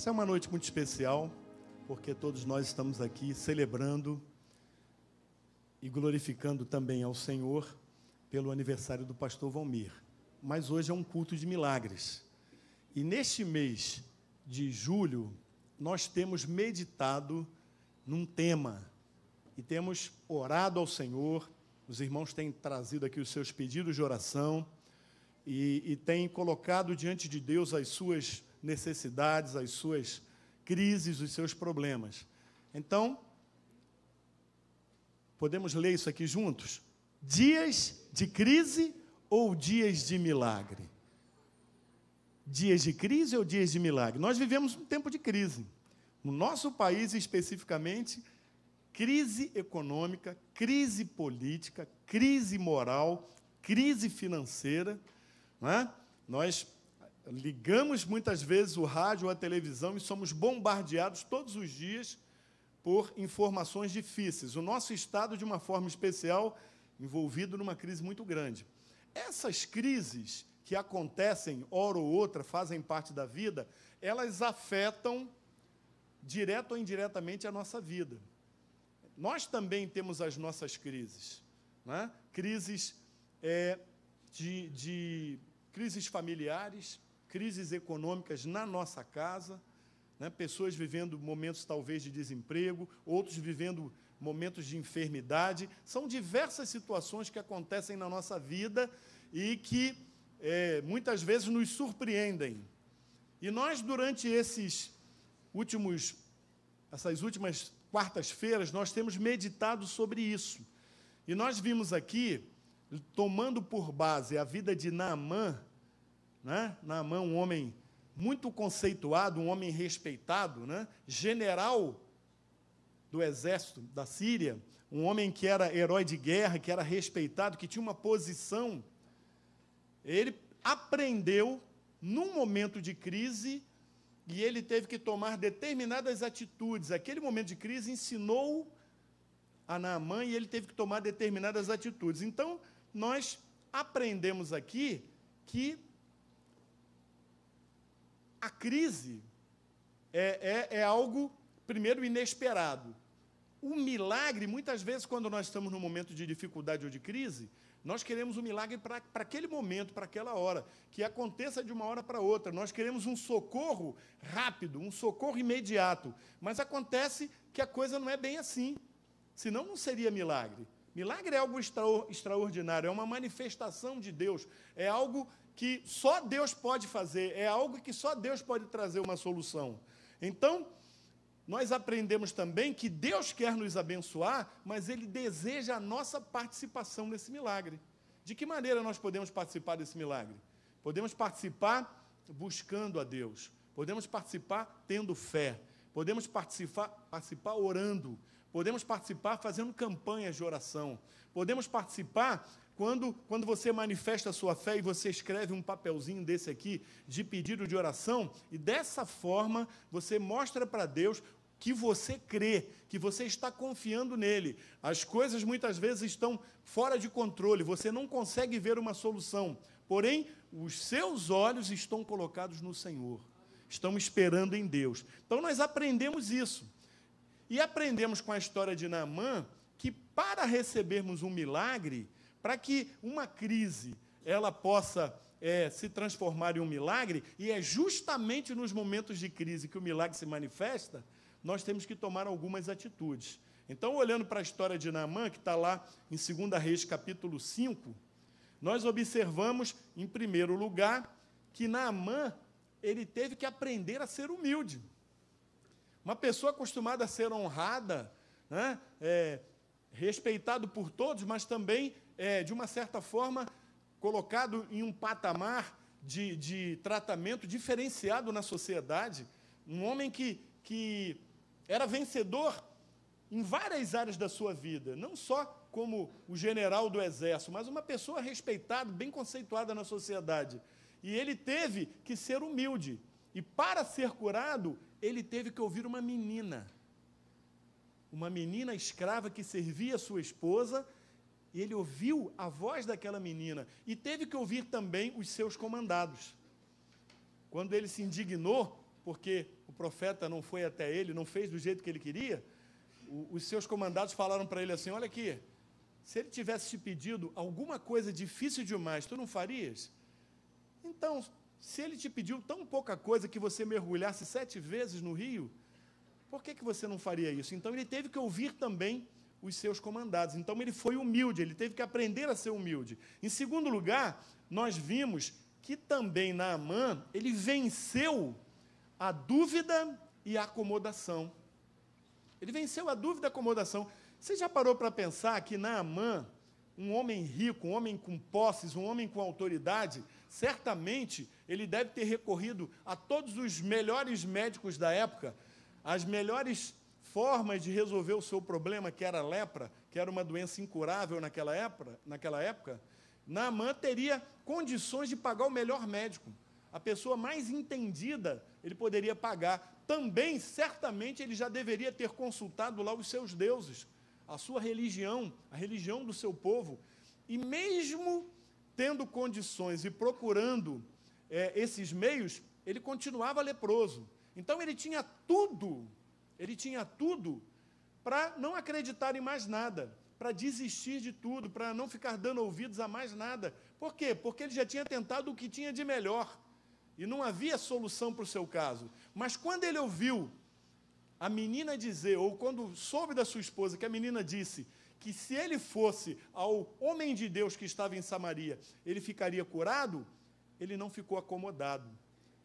Essa é uma noite muito especial, porque todos nós estamos aqui celebrando e glorificando também ao Senhor pelo aniversário do pastor Valmir. Mas hoje é um culto de milagres. E neste mês de julho, nós temos meditado num tema e temos orado ao Senhor. Os irmãos têm trazido aqui os seus pedidos de oração e têm colocado diante de Deus as suas necessidades, as suas crises, os seus problemas. Então, podemos ler isso aqui juntos? Dias de crise ou dias de milagre? Dias de crise ou dias de milagre? Nós vivemos um tempo de crise. No nosso país, especificamente, crise econômica, crise política, crise moral, crise financeira. Não é? Nós ligamos muitas vezes o rádio ou a televisão e somos bombardeados todos os dias por informações difíceis. O nosso estado, de uma forma especial, envolvido numa crise muito grande. Essas crises que acontecem, hora ou outra, fazem parte da vida, elas afetam, direto ou indiretamente, a nossa vida. Nós também temos as nossas crises, né? Crises crises familiares, crises econômicas na nossa casa, né? Pessoas vivendo momentos, talvez, de desemprego, outros vivendo momentos de enfermidade. São diversas situações que acontecem na nossa vida e que, muitas vezes, nos surpreendem. E nós, durante essas últimas quartas-feiras, nós temos meditado sobre isso. E nós vimos aqui, tomando por base a vida de Naamã, né? Naamã, um homem muito conceituado, um homem respeitado, né? General do exército da Síria, um homem que era herói de guerra, que era respeitado, que tinha uma posição. Ele aprendeu, num momento de crise, e ele teve que tomar determinadas atitudes. Aquele momento de crise ensinou a Naamã e ele teve que tomar determinadas atitudes. Então, nós aprendemos aqui que a crise é algo, primeiro, inesperado. O milagre, muitas vezes, quando nós estamos num momento de dificuldade ou de crise, nós queremos um milagre para aquele momento, para aquela hora, que aconteça de uma hora para outra. Nós queremos um socorro rápido, um socorro imediato. Mas acontece que a coisa não é bem assim. Senão não seria milagre. Milagre é algo extraordinário, é uma manifestação de Deus, é algo que só Deus pode fazer, é algo que só Deus pode trazer uma solução. Então, nós aprendemos também que Deus quer nos abençoar, mas Ele deseja a nossa participação nesse milagre. De que maneira nós podemos participar desse milagre? Podemos participar buscando a Deus, podemos participar tendo fé, podemos participar orando, podemos participar fazendo campanhas de oração, podemos participar quando você manifesta a sua fé e você escreve um papelzinho desse aqui de pedido de oração, e dessa forma você mostra para Deus que você crê, que você está confiando nele. As coisas muitas vezes estão fora de controle, você não consegue ver uma solução, porém, os seus olhos estão colocados no Senhor, estão esperando em Deus. Então, nós aprendemos isso. E aprendemos com a história de Naamã que, para recebermos um milagre, para que uma crise ela possa se transformar em um milagre, e é justamente nos momentos de crise que o milagre se manifesta, nós temos que tomar algumas atitudes. Então, olhando para a história de Naamã, que está lá em 2 Reis, capítulo 5, nós observamos, em primeiro lugar, que Naamã ele teve que aprender a ser humilde. Uma pessoa acostumada a ser honrada, né, respeitado por todos, mas também, de uma certa forma, colocado em um patamar de tratamento diferenciado na sociedade. Um homem que era vencedor em várias áreas da sua vida, não só como o general do exército, mas uma pessoa respeitada, bem conceituada na sociedade. E ele teve que ser humilde. E, para ser curado, ele teve que ouvir uma menina escrava que servia a sua esposa, e ele ouviu a voz daquela menina, e teve que ouvir também os seus comandados. Quando ele se indignou, porque o profeta não foi até ele, não fez do jeito que ele queria, os seus comandados falaram para ele assim, olha aqui, se ele tivesse te pedido alguma coisa difícil demais, tu não farias? Então, se ele te pediu tão pouca coisa que você mergulhasse 7 vezes no rio, por que você não faria isso? Então, ele teve que ouvir também os seus comandados. Então, ele foi humilde, ele teve que aprender a ser humilde. Em segundo lugar, nós vimos que também Naamã, ele venceu a dúvida e a acomodação. Ele venceu a dúvida e a acomodação. Você já parou para pensar que Naamã, um homem rico, um homem com posses, um homem com autoridade, certamente ele deve ter recorrido a todos os melhores médicos da época, as melhores formas de resolver o seu problema, que era a lepra, que era uma doença incurável naquela época. Naamã teria condições de pagar o melhor médico. A pessoa mais entendida, ele poderia pagar. Também, certamente, ele já deveria ter consultado lá os seus deuses, a sua religião, a religião do seu povo. E mesmo tendo condições e procurando esses meios, ele continuava leproso. Então, ele tinha tudo para não acreditar em mais nada, para desistir de tudo, para não ficar dando ouvidos a mais nada. Por quê? Porque ele já tinha tentado o que tinha de melhor, e não havia solução para o seu caso. Mas quando ele ouviu a menina dizer, ou quando soube da sua esposa, que a menina disse que se ele fosse ao homem de Deus que estava em Samaria, ele ficaria curado, ele não ficou acomodado.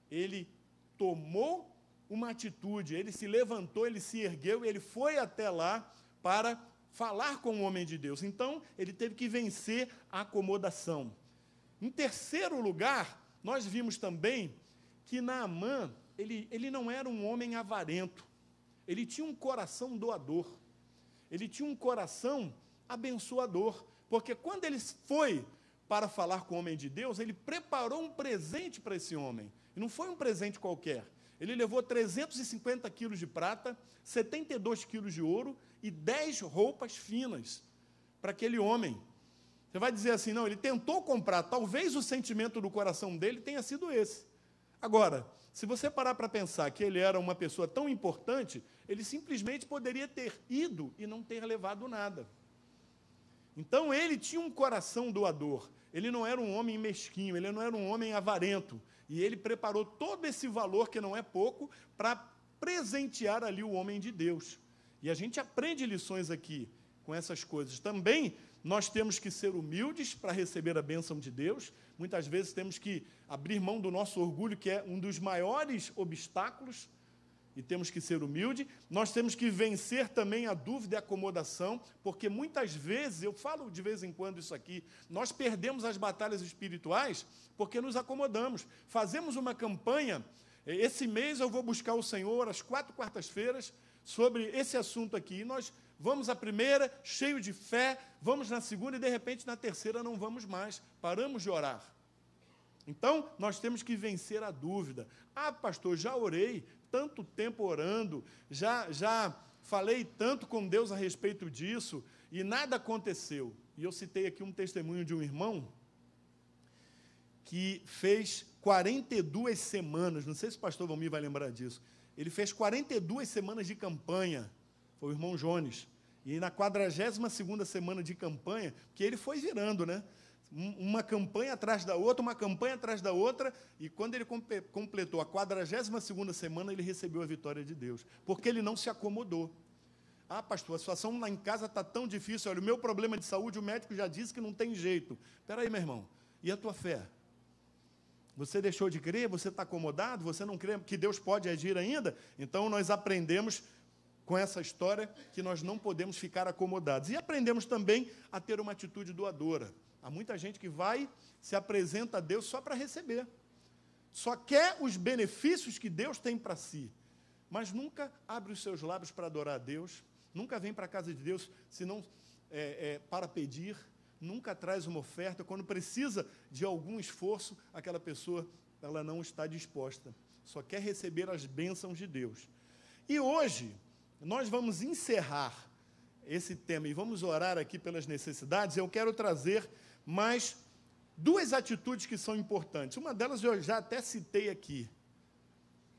Ele tomou uma atitude, ele se levantou, ele se ergueu, ele foi até lá para falar com o homem de Deus. Então, ele teve que vencer a acomodação. Em terceiro lugar, nós vimos também que Naamã, ele não era um homem avarento, ele tinha um coração doador, ele tinha um coração abençoador, porque quando ele foi para falar com o homem de Deus, ele preparou um presente para esse homem, e não foi um presente qualquer. Ele levou 350 quilos de prata, 72 quilos de ouro e 10 roupas finas para aquele homem. Você vai dizer assim, não, ele tentou comprar, talvez o sentimento do coração dele tenha sido esse. Agora, se você parar para pensar que ele era uma pessoa tão importante, ele simplesmente poderia ter ido e não ter levado nada. Então, ele tinha um coração doador, ele não era um homem mesquinho, ele não era um homem avarento, e ele preparou todo esse valor, que não é pouco, para presentear ali o homem de Deus. E a gente aprende lições aqui com essas coisas. Também nós temos que ser humildes para receber a bênção de Deus. Muitas vezes temos que abrir mão do nosso orgulho, que é um dos maiores obstáculos, e temos que ser humildes. Nós temos que vencer também a dúvida e a acomodação, porque muitas vezes, eu falo de vez em quando isso aqui, nós perdemos as batalhas espirituais porque nos acomodamos. Fazemos uma campanha, esse mês eu vou buscar o Senhor às 4 quartas-feiras sobre esse assunto aqui, e nós vamos à primeira, cheio de fé, vamos na segunda e, de repente, na terceira não vamos mais, paramos de orar. Então, nós temos que vencer a dúvida. Ah, pastor, já orei, tanto tempo orando, já falei tanto com Deus a respeito disso, e nada aconteceu. E eu citei aqui um testemunho de um irmão que fez 42 semanas, não sei se o pastor Valmir vai lembrar disso, ele fez 42 semanas de campanha, foi o irmão Jones, e na 42ª semana de campanha, que ele foi virando, né? Uma campanha atrás da outra, e quando ele completou a 42ª semana, ele recebeu a vitória de Deus, porque ele não se acomodou. Ah, pastor, a situação lá em casa está tão difícil, olha, o meu problema de saúde, o médico já disse que não tem jeito. Espera aí, meu irmão, e a tua fé? Você deixou de crer? Você está acomodado? Você não crê que Deus pode agir ainda? Então, nós aprendemos com essa história que nós não podemos ficar acomodados. E aprendemos também a ter uma atitude doadora. Há muita gente que vai, se apresenta a Deus só para receber. Só quer os benefícios que Deus tem para si, mas nunca abre os seus lábios para adorar a Deus, nunca vem para a casa de Deus, senão para pedir, nunca traz uma oferta. Quando precisa de algum esforço, aquela pessoa ela não está disposta, só quer receber as bênçãos de Deus. E hoje, nós vamos encerrar esse tema e vamos orar aqui pelas necessidades. Eu quero trazer mais 2 atitudes que são importantes. Uma delas eu já até citei aqui.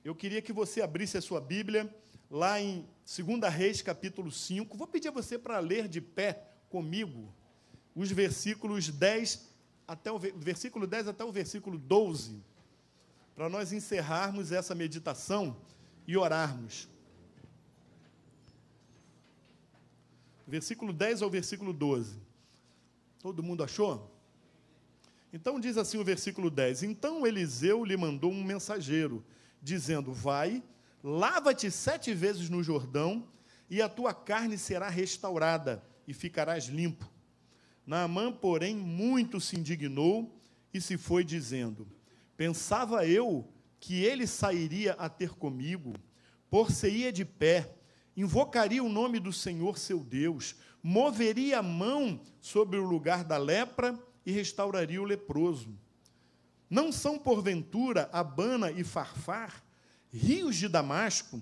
Eu queria que você abrisse a sua Bíblia, lá em 2 Reis, capítulo 5. Vou pedir a você para ler de pé comigo os versículos 10 até o versículo 10 até o versículo 12, para nós encerrarmos essa meditação e orarmos. Versículo 10 ao versículo 12. Todo mundo achou? Então diz assim o versículo 10: Então Eliseu lhe mandou um mensageiro, dizendo: Vai, lava-te 7 vezes no Jordão, e a tua carne será restaurada, e ficarás limpo. Naamã, porém, muito se indignou, e se foi dizendo: Pensava eu que ele sairia a ter comigo, por-se-ia de pé, invocaria o nome do Senhor seu Deus, moveria a mão sobre o lugar da lepra e restauraria o leproso. Não são, porventura, Abana e Farfar, rios de Damasco,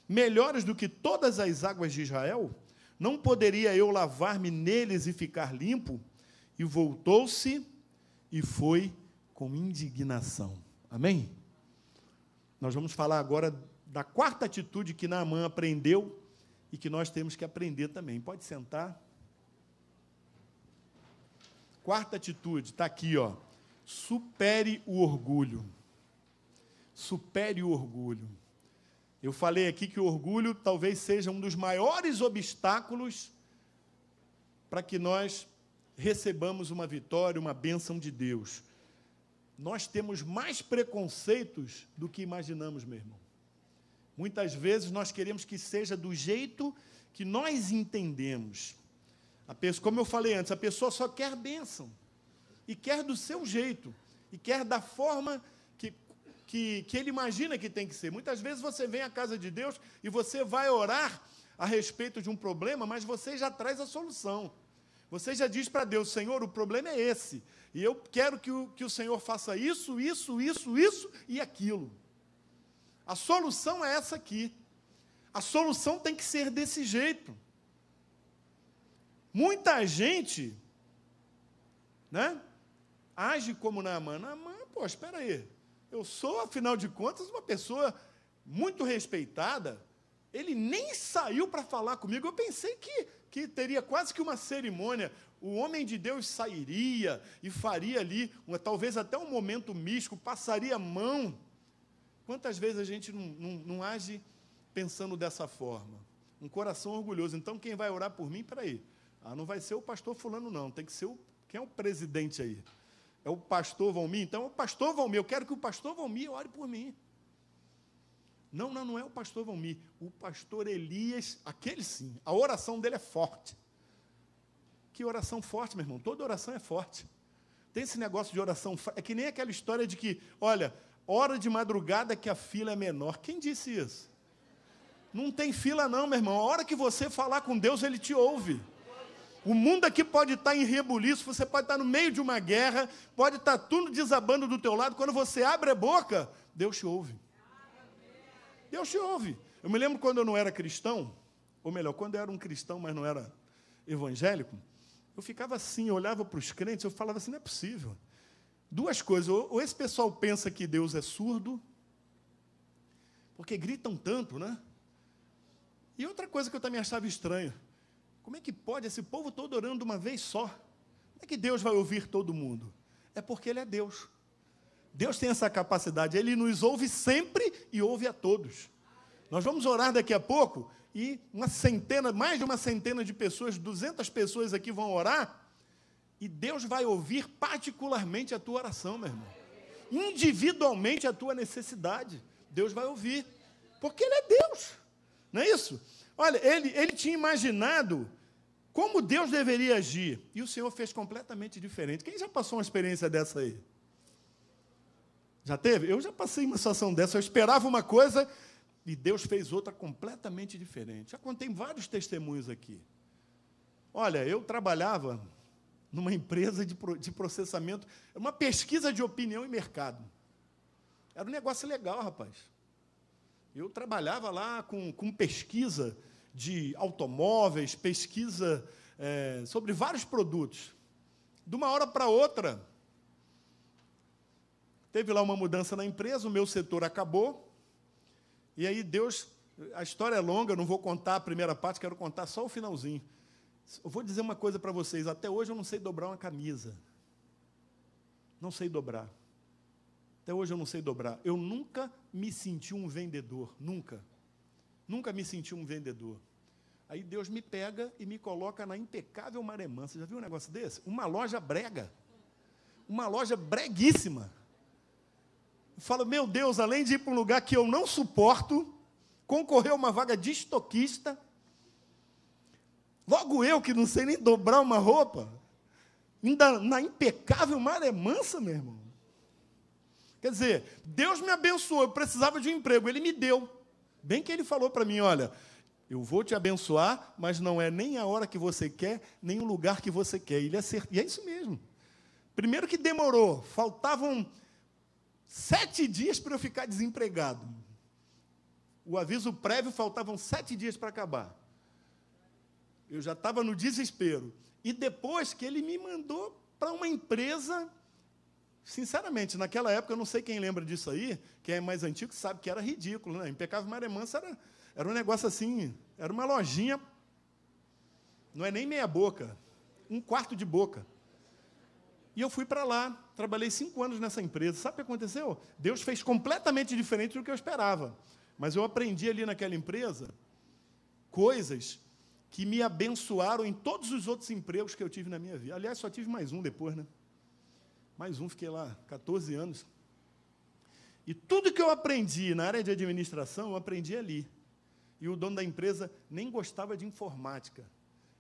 melhores do que todas as águas de Israel? Não poderia eu lavar-me neles e ficar limpo? E voltou-se e foi com indignação. Amém? Nós vamos falar agora da quarta atitude que Naamã aprendeu e que nós temos que aprender também. Pode sentar. Quarta atitude, está aqui, ó. Supere o orgulho. Supere o orgulho. Eu falei aqui que o orgulho talvez seja um dos maiores obstáculos para que nós recebamos uma vitória, uma bênção de Deus. Nós temos mais preconceitos do que imaginamos, meu irmão. Muitas vezes nós queremos que seja do jeito que nós entendemos. Como eu falei antes, a pessoa só quer bênção, e quer do seu jeito, e quer da forma que ele imagina que tem que ser. Muitas vezes você vem à casa de Deus e você vai orar a respeito de um problema, mas você já traz a solução. Você já diz para Deus: Senhor, o problema é esse, e eu quero que o Senhor faça isso e aquilo. A solução é essa aqui. A solução tem que ser desse jeito. Muita gente, né, age como Naamã. Naamã, pô, espera aí. Eu sou, afinal de contas, uma pessoa muito respeitada. Ele nem saiu para falar comigo. Eu pensei que teria quase que uma cerimônia. O homem de Deus sairia e faria ali, talvez até um momento místico, passaria a mão. Quantas vezes a gente não age pensando dessa forma? Um coração orgulhoso. Então, quem vai orar por mim, espera aí. Não vai ser o pastor fulano, não. Tem que ser quem é o presidente aí? É o pastor Valmir? Então, é o pastor Valmir. Eu quero que o pastor Valmir ore por mim. Não é o pastor Valmir. O pastor Elias, aquele sim. A oração dele é forte. Que oração forte, meu irmão? Toda oração é forte. Tem esse negócio de oração. É que nem aquela história de que, olha, hora de madrugada que a fila é menor. Quem disse isso? Não tem fila não, meu irmão. A hora que você falar com Deus, Ele te ouve. O mundo aqui pode estar em rebuliço, você pode estar no meio de uma guerra, pode estar tudo desabando do teu lado. Quando você abre a boca, Deus te ouve. Deus te ouve. Eu me lembro quando eu não era cristão, ou melhor, quando eu era um cristão, mas não era evangélico, eu ficava assim, eu olhava para os crentes, eu falava assim: não é possível. Duas coisas: ou esse pessoal pensa que Deus é surdo, porque gritam tanto, né? E outra coisa que eu também achava estranho: como é que pode esse povo todo orando de uma vez só? Como é que Deus vai ouvir todo mundo? É porque Ele é Deus. Deus tem essa capacidade, Ele nos ouve sempre e ouve a todos. Nós vamos orar daqui a pouco, e mais de uma centena de pessoas, 200 pessoas aqui vão orar, e Deus vai ouvir particularmente a tua oração, meu irmão. Individualmente a tua necessidade, Deus vai ouvir, porque Ele é Deus, não é isso? Olha, ele tinha imaginado como Deus deveria agir, e o Senhor fez completamente diferente. Quem já passou uma experiência dessa aí? Já teve? Eu já passei uma situação dessa. Eu esperava uma coisa e Deus fez outra completamente diferente. Já contei vários testemunhos aqui. Olha, eu trabalhava numa empresa de processamento, uma pesquisa de opinião e mercado. Era um negócio legal, rapaz. Eu trabalhava lá com pesquisa de automóveis, pesquisa sobre vários produtos. De uma hora para outra, teve lá uma mudança na empresa, o meu setor acabou, E aí Deus, a história é longa, eu não vou contar a primeira parte, quero contar só o finalzinho. Eu vou dizer uma coisa para vocês, até hoje eu não sei dobrar uma camisa. Não sei dobrar. Até hoje eu não sei dobrar. Eu nunca me senti um vendedor, nunca. Nunca me senti um vendedor. Aí Deus me pega e me coloca na Impecável Maré Mansa. Você já viu um negócio desse? Uma loja brega. Uma loja breguíssima. Eu falo, meu Deus, além de ir para um lugar que eu não suporto, concorrer a uma vaga de estoquista, logo eu, que não sei nem dobrar uma roupa, ainda na Impecável Maré Mansa, meu irmão. Quer dizer, Deus me abençoou, eu precisava de um emprego, Ele me deu. Bem que Ele falou para mim, olha, eu vou te abençoar, mas não é nem a hora que você quer, nem o lugar que você quer. Ele acertou. E é isso mesmo. Primeiro que demorou, faltavam 7 dias para eu ficar desempregado. O aviso prévio, faltavam 7 dias para acabar. Eu já estava no desespero. E depois que ele me mandou para uma empresa, sinceramente, naquela época, eu não sei quem lembra disso aí, quem é mais antigo sabe que era ridículo, né? Impecável Maré Mansa era um negócio assim, era uma lojinha, não é nem meia boca, 1/4 de boca. E eu fui para lá, trabalhei 5 anos nessa empresa. Sabe o que aconteceu? Deus fez completamente diferente do que eu esperava. Mas eu aprendi ali naquela empresa coisas que me abençoaram em todos os outros empregos que eu tive na minha vida. Aliás, só tive mais um depois, né? Mais um, fiquei lá 14 anos. E tudo que eu aprendi na área de administração, eu aprendi ali. E o dono da empresa nem gostava de informática.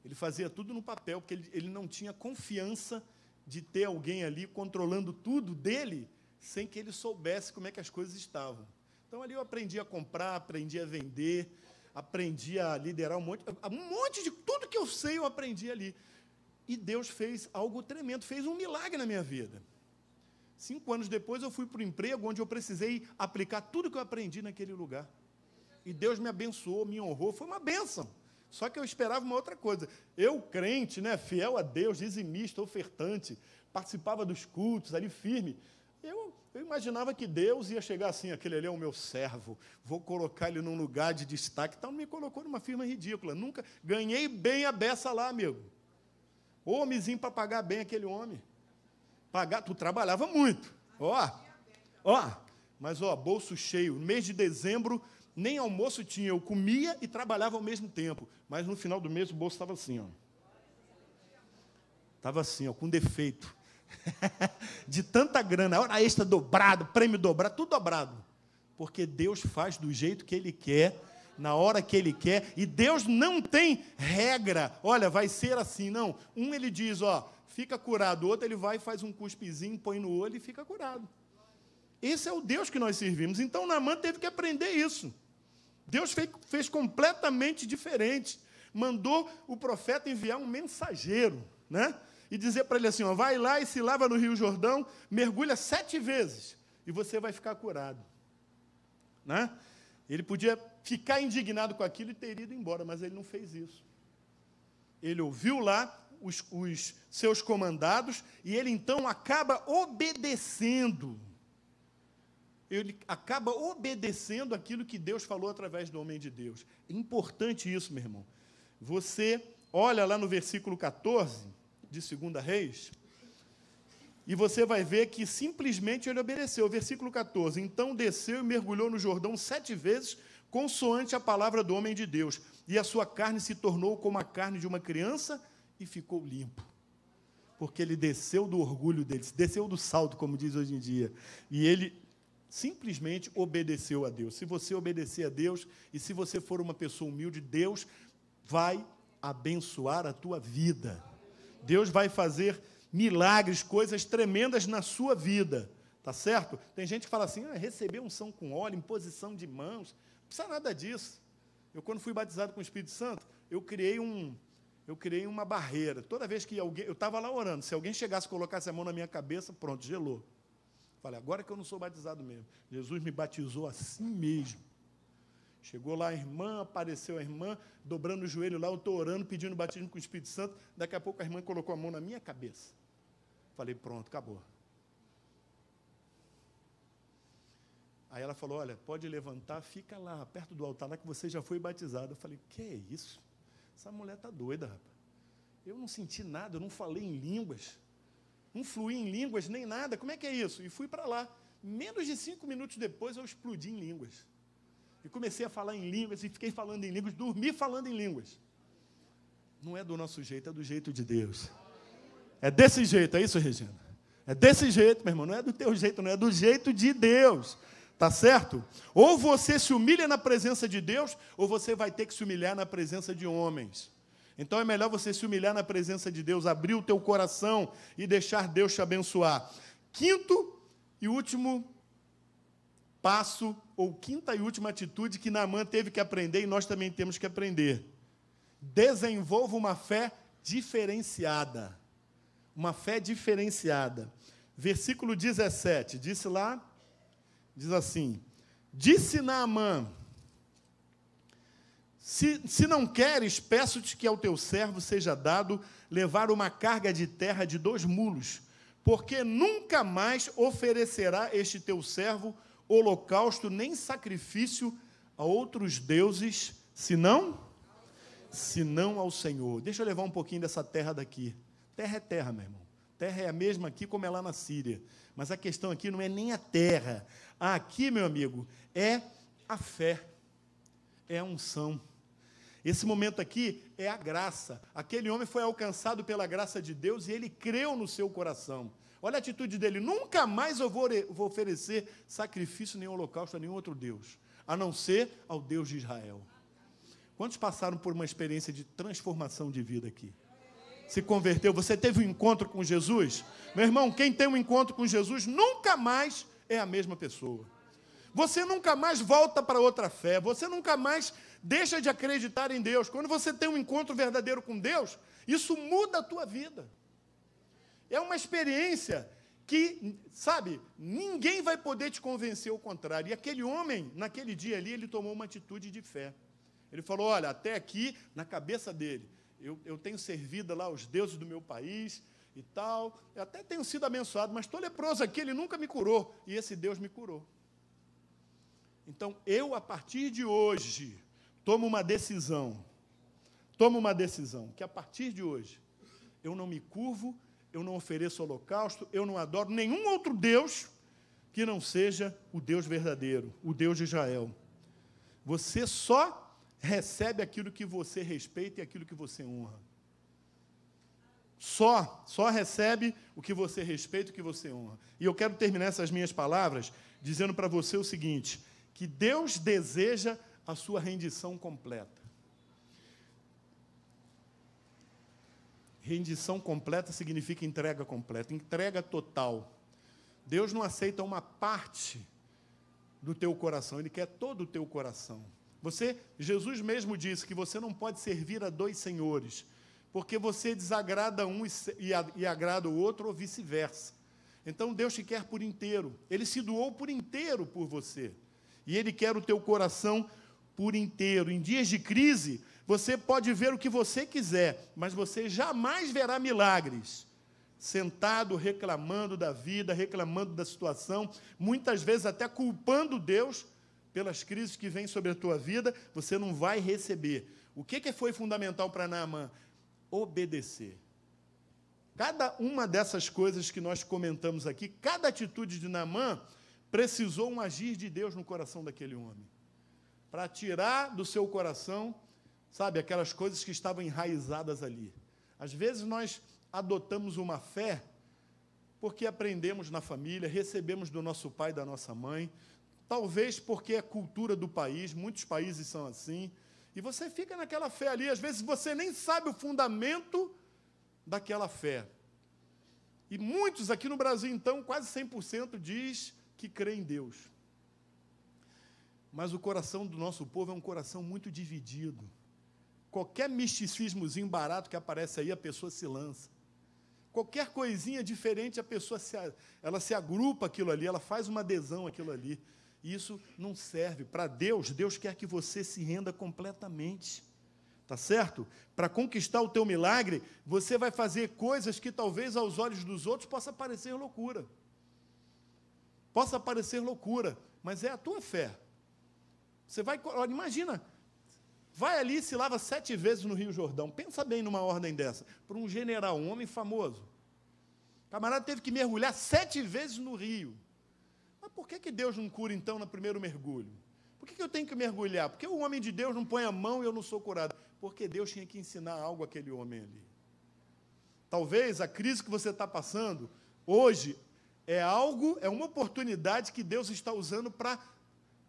Ele fazia tudo no papel, porque ele não tinha confiança de ter alguém ali controlando tudo dele, sem que ele soubesse como é que as coisas estavam. Então, ali eu aprendi a comprar, aprendi a vender, aprendi a liderar um monte de tudo que eu sei eu aprendi ali. E Deus fez algo tremendo, fez um milagre na minha vida. 5 anos depois, eu fui para o emprego onde eu precisei aplicar tudo que eu aprendi naquele lugar. E Deus me abençoou, me honrou, foi uma bênção. Só que eu esperava uma outra coisa. Eu, crente, né, fiel a Deus, dizimista, ofertante, participava dos cultos, ali firme. Eu imaginava que Deus ia chegar assim, aquele ali é o meu servo, vou colocar ele num lugar de destaque. Então, me colocou numa firma ridícula. Nunca ganhei bem a beça lá, amigo. Homenzinho para pagar bem aquele homem. Tu trabalhava muito. Mas, bolso cheio. No mês de dezembro, nem almoço tinha. Eu comia e trabalhava ao mesmo tempo. Mas, no final do mês, o bolso estava assim, ó. Estava assim, ó, com defeito. De tanta grana. Hora extra dobrado, prêmio dobrado, tudo dobrado. Porque Deus faz do jeito que Ele quer, na hora que Ele quer. E Deus não tem regra. Olha, vai ser assim, não. Um, Ele diz, ó, fica curado. O outro, Ele vai e faz um cuspezinho, põe no olho e fica curado. Esse é o Deus que nós servimos. Então, Naamã teve que aprender isso. Deus fez completamente diferente. Mandou o profeta enviar um mensageiro, né? E dizer para ele assim, ó, vai lá e se lava no Rio Jordão, mergulha 7 vezes, e você vai ficar curado. Né? Ele podia ficar indignado com aquilo e ter ido embora, mas ele não fez isso. Ele ouviu lá os seus comandados, e ele, então, acaba obedecendo. Ele acaba obedecendo aquilo que Deus falou através do homem de Deus. É importante isso, meu irmão. Você olha lá no versículo 14, de 2 Reis, e você vai ver que simplesmente ele obedeceu. Versículo 14, então desceu e mergulhou no Jordão 7 vezes, consoante a palavra do homem de Deus, e a sua carne se tornou como a carne de uma criança, e ficou limpo. Porque ele desceu do orgulho dele, desceu do salto, como diz hoje em dia, e ele simplesmente obedeceu a Deus. Se você obedecer a Deus, e se você for uma pessoa humilde, Deus vai abençoar a tua vida. Deus vai fazer milagres, coisas tremendas na sua vida, tá certo? Tem gente que fala assim, receber unção com óleo, imposição de mãos, não precisa nada disso. Eu, quando fui batizado com o Espírito Santo, eu criei uma barreira. Toda vez que alguém, eu estava lá orando, se alguém chegasse e colocasse a mão na minha cabeça, pronto, gelou. Falei, agora que eu não sou batizado mesmo. Jesus me batizou assim mesmo. Chegou lá a irmã, apareceu a irmã, dobrando o joelho lá, eu estou orando, pedindo batismo com o Espírito Santo, daqui a pouco a irmã colocou a mão na minha cabeça. Falei, pronto, acabou. Aí ela falou, olha, pode levantar, fica lá, perto do altar, lá que você já foi batizado. Eu falei, que é isso? Essa mulher está doida, rapaz. Eu não senti nada, eu não falei em línguas, não fluí em línguas, nem nada. Como é que é isso? E fui para lá. Menos de 5 minutos depois, eu explodi em línguas. E comecei a falar em línguas, e fiquei falando em línguas, dormi falando em línguas. Não é do nosso jeito, é do jeito de Deus. É desse jeito, é isso, Regina? É desse jeito, meu irmão, não é do teu jeito, não é do jeito de Deus. Tá certo? Ou você se humilha na presença de Deus, ou você vai ter que se humilhar na presença de homens. Então é melhor você se humilhar na presença de Deus, abrir o teu coração e deixar Deus te abençoar. Quinto e último passo, ou quinta e última atitude que Naamã teve que aprender e nós também temos que aprender. Desenvolva uma fé diferenciada. Uma fé diferenciada. Versículo 17, diz assim, disse Naamã, se não queres, peço-te que ao teu servo seja dado levar uma carga de terra de 2 mulos, porque nunca mais oferecerá este teu servo holocausto nem sacrifício a outros deuses, senão ao Senhor. Deixa eu levar um pouquinho dessa terra daqui. Terra é terra, meu irmão. Terra é a mesma aqui como é lá na Síria. Mas a questão aqui não é nem a terra. Aqui, meu amigo, é a fé, é a unção. Esse momento aqui é a graça. Aquele homem foi alcançado pela graça de Deus e ele creu no seu coração. Olha a atitude dele, nunca mais eu vou oferecer sacrifício nem holocausto a nenhum outro Deus, a não ser ao Deus de Israel. Quantos passaram por uma experiência de transformação de vida aqui? Se converteu, você teve um encontro com Jesus? Meu irmão, quem tem um encontro com Jesus nunca mais é a mesma pessoa. Você nunca mais volta para outra fé, você nunca mais deixa de acreditar em Deus. Quando você tem um encontro verdadeiro com Deus, isso muda a tua vida. É uma experiência que, sabe, ninguém vai poder te convencer ao contrário. E aquele homem, naquele dia ali, ele tomou uma atitude de fé. Ele falou, olha, até aqui, na cabeça dele, eu tenho servido lá os deuses do meu país e tal, eu até tenho sido abençoado, mas estou leproso aqui, ele nunca me curou, e esse Deus me curou. Então, eu, a partir de hoje, tomo uma decisão, que a partir de hoje, eu não me curvo, eu não ofereço holocausto, eu não adoro nenhum outro Deus que não seja o Deus verdadeiro, o Deus de Israel. Você só recebe aquilo que você respeita e aquilo que você honra. Só recebe o que você respeita e o que você honra. E eu quero terminar essas minhas palavras dizendo para você o seguinte, que Deus deseja a sua rendição completa. Rendição completa significa entrega completa, entrega total. Deus não aceita uma parte do teu coração, Ele quer todo o teu coração. Jesus mesmo disse que você não pode servir a 2 senhores, porque você desagrada um e agrada o outro, ou vice-versa. Então, Deus te quer por inteiro. Ele se doou por inteiro por você. E Ele quer o teu coração por inteiro. Em dias de crise, você pode ver o que você quiser, mas você jamais verá milagres. Sentado, reclamando da vida, reclamando da situação, muitas vezes até culpando Deus pelas crises que vêm sobre a tua vida, você não vai receber. O que foi fundamental para Naamã? Obedecer. Cada uma dessas coisas que nós comentamos aqui, cada atitude de Naamã, precisou um agir de Deus no coração daquele homem. Para tirar do seu coração, sabe, aquelas coisas que estavam enraizadas ali. Às vezes nós adotamos uma fé porque aprendemos na família, recebemos do nosso pai e da nossa mãe, talvez porque é cultura do país, muitos países são assim, e você fica naquela fé ali, às vezes você nem sabe o fundamento daquela fé. E muitos aqui no Brasil, então, quase 100% diz que crê em Deus. Mas o coração do nosso povo é um coração muito dividido. Qualquer misticismozinho barato que aparece aí, a pessoa se lança. Qualquer coisinha diferente, a pessoa ela se agrupa aquilo ali, ela faz uma adesão àquilo ali. E isso não serve. Para Deus, Deus quer que você se renda completamente. Tá certo? Para conquistar o teu milagre, você vai fazer coisas que talvez aos olhos dos outros possa parecer loucura. Possa parecer loucura, mas é a tua fé. Você vai, olha, imagina, vai ali e se lava 7 vezes no Rio Jordão. Pensa bem numa ordem dessa. Para um general, um homem famoso. O camarada teve que mergulhar 7 vezes no rio. Mas por que Deus não cura, então, no primeiro mergulho? Por que eu tenho que mergulhar? Porque o homem de Deus não põe a mão e eu não sou curado? Porque Deus tinha que ensinar algo àquele homem ali. Talvez a crise que você está passando hoje é uma oportunidade que Deus está usando para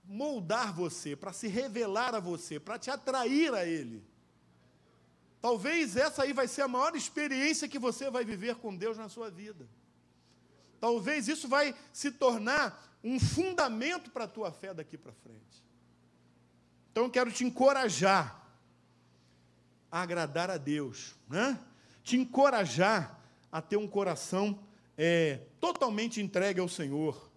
moldar você, para se revelar a você, para te atrair a Ele. Talvez essa aí vai ser a maior experiência que você vai viver com Deus na sua vida. Talvez isso vai se tornar um fundamento para a tua fé daqui para frente. Então eu quero te encorajar a agradar a Deus, né? Te encorajar a ter um coração totalmente entregue ao Senhor.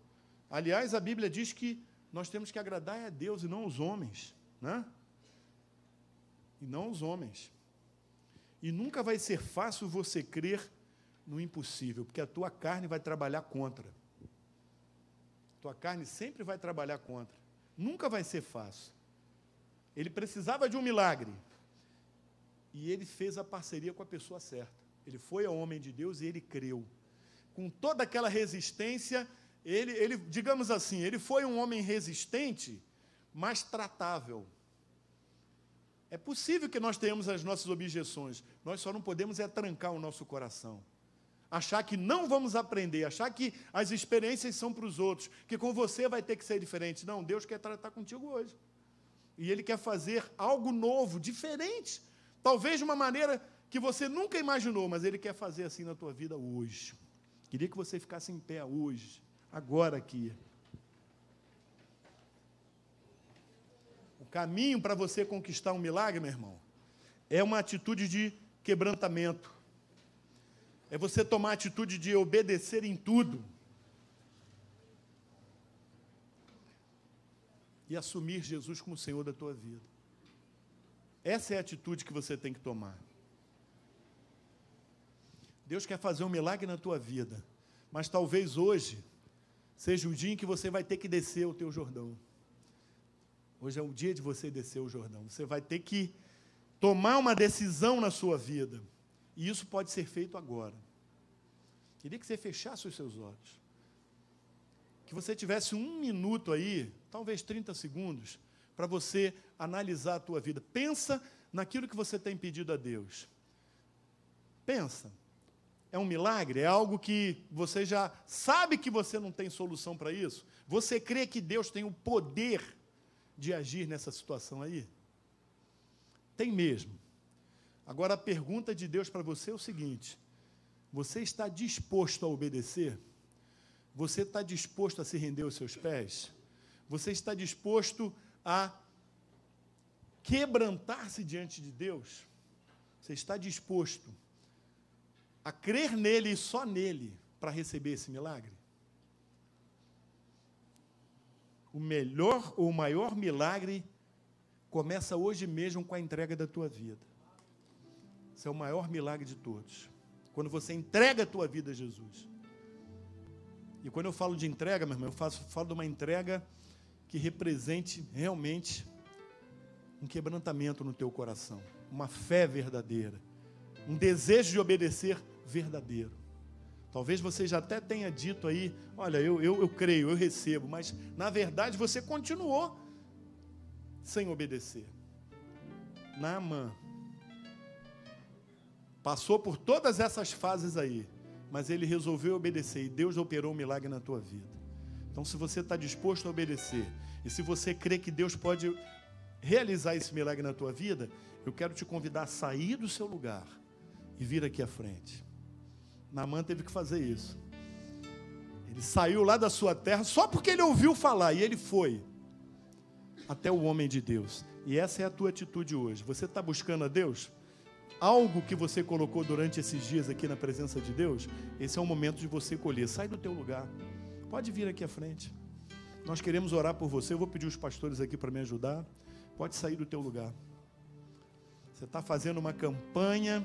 Aliás, a Bíblia diz que nós temos que agradar a Deus e não os homens, né? E não os homens. E nunca vai ser fácil você crer no impossível, porque a tua carne vai trabalhar contra. A tua carne sempre vai trabalhar contra. Nunca vai ser fácil. Ele precisava de um milagre. E ele fez a parceria com a pessoa certa. Ele foi ao homem de Deus e ele creu. Com toda aquela resistência, digamos assim, ele foi um homem resistente, mas tratável. É possível que nós tenhamos as nossas objeções, nós só não podemos trancar o nosso coração. Achar que não vamos aprender, achar que as experiências são para os outros, que com você vai ter que ser diferente. Não, Deus quer tratar contigo hoje. E Ele quer fazer algo novo, diferente. Talvez de uma maneira que você nunca imaginou, mas Ele quer fazer assim na tua vida hoje. Queria que você ficasse em pé hoje, agora aqui. O caminho para você conquistar um milagre, meu irmão, é uma atitude de quebrantamento. É você tomar a atitude de obedecer em tudo. E assumir Jesus como Senhor da tua vida. Essa é a atitude que você tem que tomar. Deus quer fazer um milagre na tua vida, mas talvez hoje seja o dia em que você vai ter que descer o teu Jordão. Hoje é o dia de você descer o Jordão. Você vai ter que tomar uma decisão na sua vida. E isso pode ser feito agora. Queria que você fechasse os seus olhos. Que você tivesse 1 minuto aí, talvez 30 segundos, para você analisar a tua vida. Pensa naquilo que você tem pedido a Deus. Pensa. É um milagre? É algo que você já sabe que você não tem solução para isso? Você crê que Deus tem o poder de agir nessa situação aí? Tem mesmo. Agora, a pergunta de Deus para você é o seguinte: você está disposto a obedecer? Você está disposto a se render aos seus pés? Você está disposto a quebrantar-se diante de Deus? Você está disposto a crer nele e só nele para receber esse milagre? O maior milagre começa hoje mesmo com a entrega da tua vida. Esse é o maior milagre de todos. Quando você entrega a tua vida a Jesus. E quando eu falo de entrega, meu irmão, eu falo de uma entrega que represente realmente um quebrantamento no teu coração, uma fé verdadeira, um desejo de obedecer verdadeiro. Talvez você já até tenha dito aí, olha, eu creio, eu recebo, mas na verdade você continuou sem obedecer. Naamã passou por todas essas fases aí, mas ele resolveu obedecer e Deus operou um milagre na tua vida. Então, se você está disposto a obedecer e se você crê que Deus pode realizar esse milagre na tua vida, eu quero te convidar a sair do seu lugar e vir aqui à frente. Naamã teve que fazer isso. Ele saiu lá da sua terra só porque ele ouviu falar e ele foi até o homem de Deus. E essa é a tua atitude hoje. Você está buscando a Deus? Algo que você colocou durante esses dias aqui na presença de Deus, esse é o momento de você colher. Sai do teu lugar. Pode vir aqui à frente. Nós queremos orar por você. Eu vou pedir os pastores aqui para me ajudar. Pode sair do teu lugar. Você está fazendo uma campanha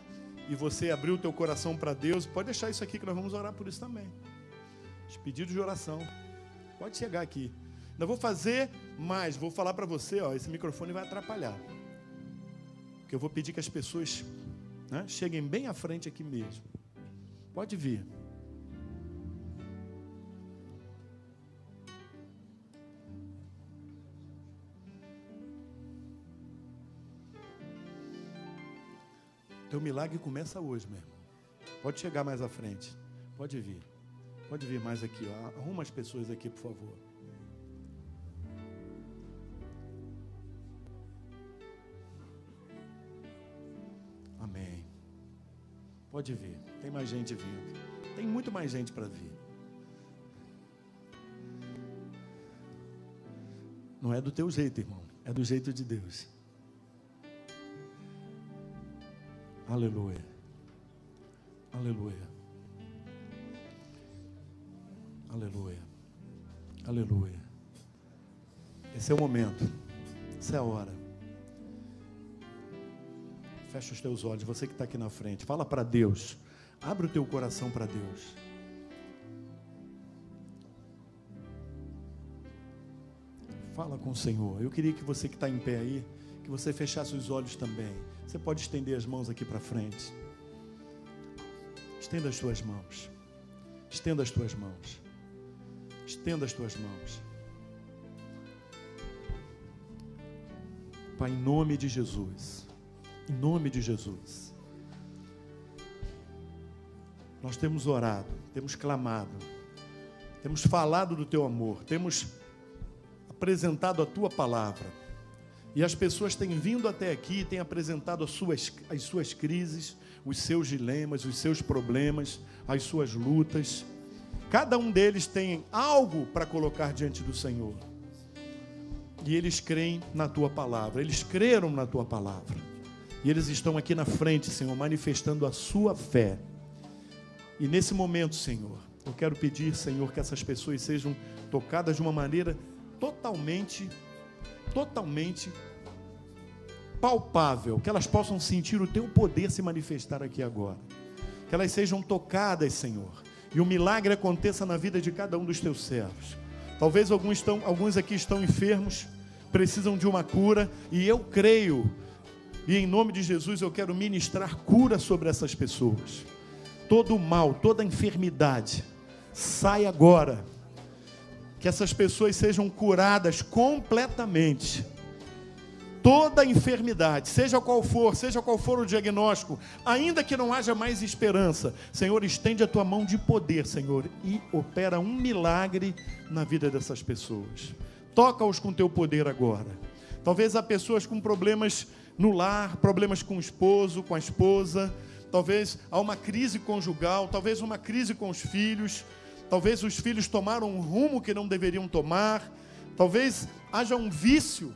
e você abriu o teu coração para Deus. Pode deixar isso aqui que nós vamos orar por isso também. Os pedidos de oração. Pode chegar aqui. Ainda vou fazer mais. Vou falar para você, ó, esse microfone vai atrapalhar. Porque eu vou pedir que as pessoas, né, cheguem bem à frente aqui mesmo. Pode vir. Teu milagre começa hoje, meu irmão. Pode chegar mais à frente. Pode vir. Pode vir mais aqui, ó. Arruma as pessoas aqui, por favor. Amém. Pode vir. Tem mais gente vindo. Tem muito mais gente para vir. Não é do teu jeito, irmão. É do jeito de Deus. Aleluia. Aleluia. Aleluia. Aleluia. Esse é o momento. Essa é a hora. Fecha os teus olhos, você que está aqui na frente. Fala para Deus. Abre o teu coração para Deus. Fala com o Senhor. Eu queria que você que está em pé aí, que você fechasse os olhos também. Você pode estender as mãos aqui para frente. Estenda as tuas mãos. Estenda as tuas mãos. Estenda as tuas mãos. Pai, em nome de Jesus. Em nome de Jesus. Nós temos orado, temos clamado, temos falado do teu amor, temos apresentado a tua palavra. E as pessoas têm vindo até aqui, têm apresentado as suas crises, os seus dilemas, os seus problemas, as suas lutas. Cada um deles tem algo para colocar diante do Senhor. E eles creem na tua palavra, eles creram na tua palavra. E eles estão aqui na frente, Senhor, manifestando a sua fé. E nesse momento, Senhor, eu quero pedir, Senhor, que essas pessoas sejam tocadas de uma maneira totalmente palpável, que elas possam sentir o teu poder se manifestar aqui agora. Que elas sejam tocadas, Senhor, e o milagre aconteça na vida de cada um dos teus servos. Talvez alguns aqui estão enfermos, precisam de uma cura, e eu creio, e em nome de Jesus eu quero ministrar cura sobre essas pessoas. Todo o mal, toda a enfermidade, sai agora. Que essas pessoas sejam curadas completamente. Toda enfermidade, seja qual for o diagnóstico, ainda que não haja mais esperança, Senhor, estende a tua mão de poder, Senhor, e opera um milagre na vida dessas pessoas. Toca-os com teu poder agora. Talvez há pessoas com problemas no lar, problemas com o esposo, com a esposa, talvez há uma crise conjugal, talvez uma crise com os filhos, talvez os filhos tomaram um rumo que não deveriam tomar, talvez haja um vício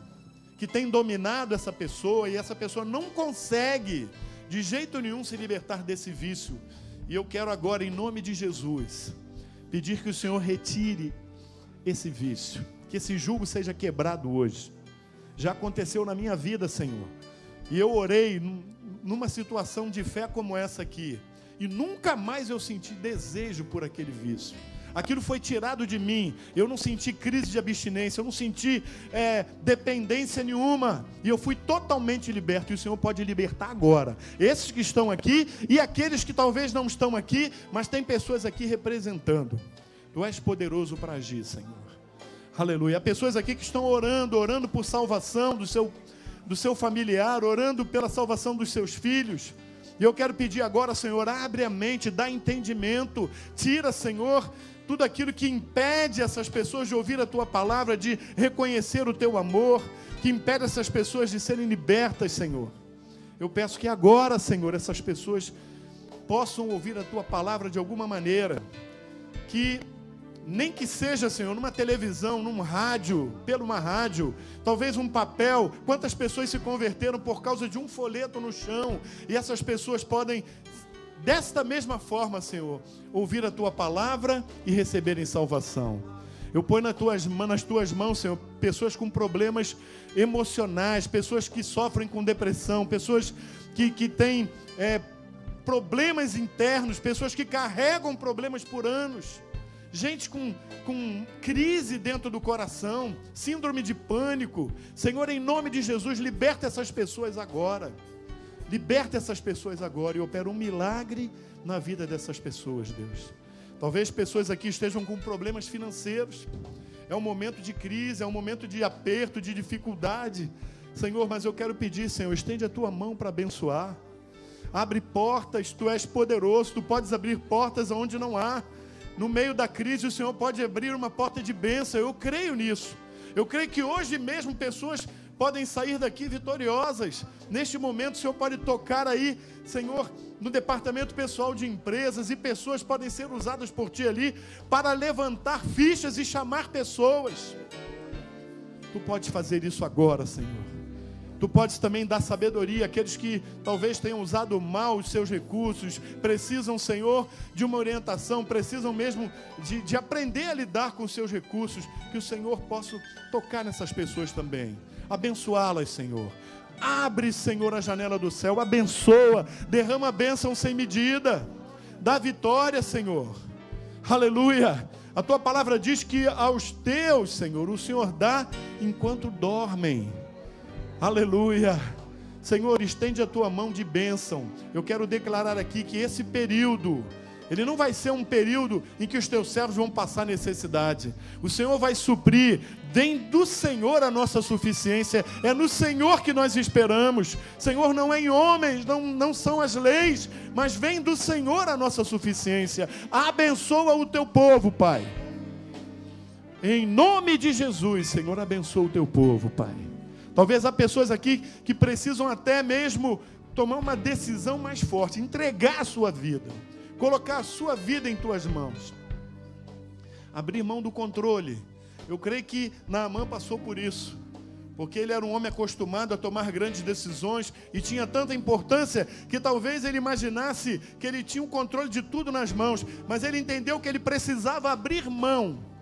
que tem dominado essa pessoa e essa pessoa não consegue de jeito nenhum se libertar desse vício. E eu quero agora, em nome de Jesus, pedir que o Senhor retire esse vício, que esse jugo seja quebrado hoje. Já aconteceu na minha vida, Senhor, e eu orei numa situação de fé como essa aqui, e nunca mais eu senti desejo por aquele vício. Aquilo foi tirado de mim, eu não senti crise de abstinência, eu não senti dependência nenhuma, e eu fui totalmente liberto, e o Senhor pode libertar agora, esses que estão aqui, e aqueles que talvez não estão aqui, mas tem pessoas aqui representando. Tu és poderoso para agir, Senhor, aleluia. Há pessoas aqui que estão orando por salvação do seu familiar, orando pela salvação dos seus filhos. E eu quero pedir agora, Senhor, abre a mente, dá entendimento, tira, Senhor, tudo aquilo que impede essas pessoas de ouvir a tua palavra, de reconhecer o teu amor, que impede essas pessoas de serem libertas, Senhor. Eu peço que agora, Senhor, essas pessoas possam ouvir a tua palavra de alguma maneira, que nem que seja, Senhor, numa televisão, num rádio, pela uma rádio, talvez um papel. Quantas pessoas se converteram por causa de um folheto no chão, e essas pessoas podem, desta mesma forma, Senhor, ouvir a tua palavra e receberem salvação. Eu ponho nas tuas mãos, Senhor, pessoas com problemas emocionais, pessoas que sofrem com depressão, pessoas que têm problemas internos, pessoas que carregam problemas por anos. gente com crise dentro do coração, síndrome de pânico. Senhor, em nome de Jesus, liberta essas pessoas agora. Liberta essas pessoas agora e opera um milagre na vida dessas pessoas, Deus. Talvez pessoas aqui estejam com problemas financeiros. É um momento de crise, é um momento de aperto, de dificuldade. Senhor, mas eu quero pedir, Senhor, estende a tua mão para abençoar. Abre portas, tu és poderoso, tu podes abrir portas onde não há. No meio da crise, o Senhor pode abrir uma porta de bênção. Eu creio nisso. Eu creio que hoje mesmo pessoas podem sair daqui vitoriosas. Neste momento, o Senhor pode tocar aí, Senhor, no departamento pessoal de empresas, e pessoas podem ser usadas por Ti ali para levantar fichas e chamar pessoas. Tu podes fazer isso agora, Senhor. Tu podes também dar sabedoria àqueles que talvez tenham usado mal os seus recursos, precisam, Senhor, de uma orientação, precisam mesmo de aprender a lidar com os seus recursos, que o Senhor possa tocar nessas pessoas também, abençoá-las, Senhor. Abre, Senhor, a janela do céu, abençoa, derrama a bênção sem medida, dá vitória, Senhor. Aleluia. A Tua palavra diz que aos Teus, Senhor, o Senhor dá enquanto dormem. Aleluia. Senhor, estende a Tua mão de bênção. Eu quero declarar aqui que esse período, ele não vai ser um período em que os Teus servos vão passar necessidade. O Senhor vai suprir. Vem do Senhor a nossa suficiência. É no Senhor que nós esperamos. Senhor, não é em homens, não são as leis, mas vem do Senhor a nossa suficiência. Abençoa o Teu povo, Pai. Em nome de Jesus, Senhor, abençoa o Teu povo, Pai. Talvez há pessoas aqui que precisam até mesmo tomar uma decisão mais forte, entregar a sua vida, colocar a sua vida em Tuas mãos, abrir mão do controle. Eu creio que Naamã passou por isso, porque ele era um homem acostumado a tomar grandes decisões e tinha tanta importância que talvez ele imaginasse que ele tinha o controle de tudo nas mãos, mas ele entendeu que ele precisava abrir mão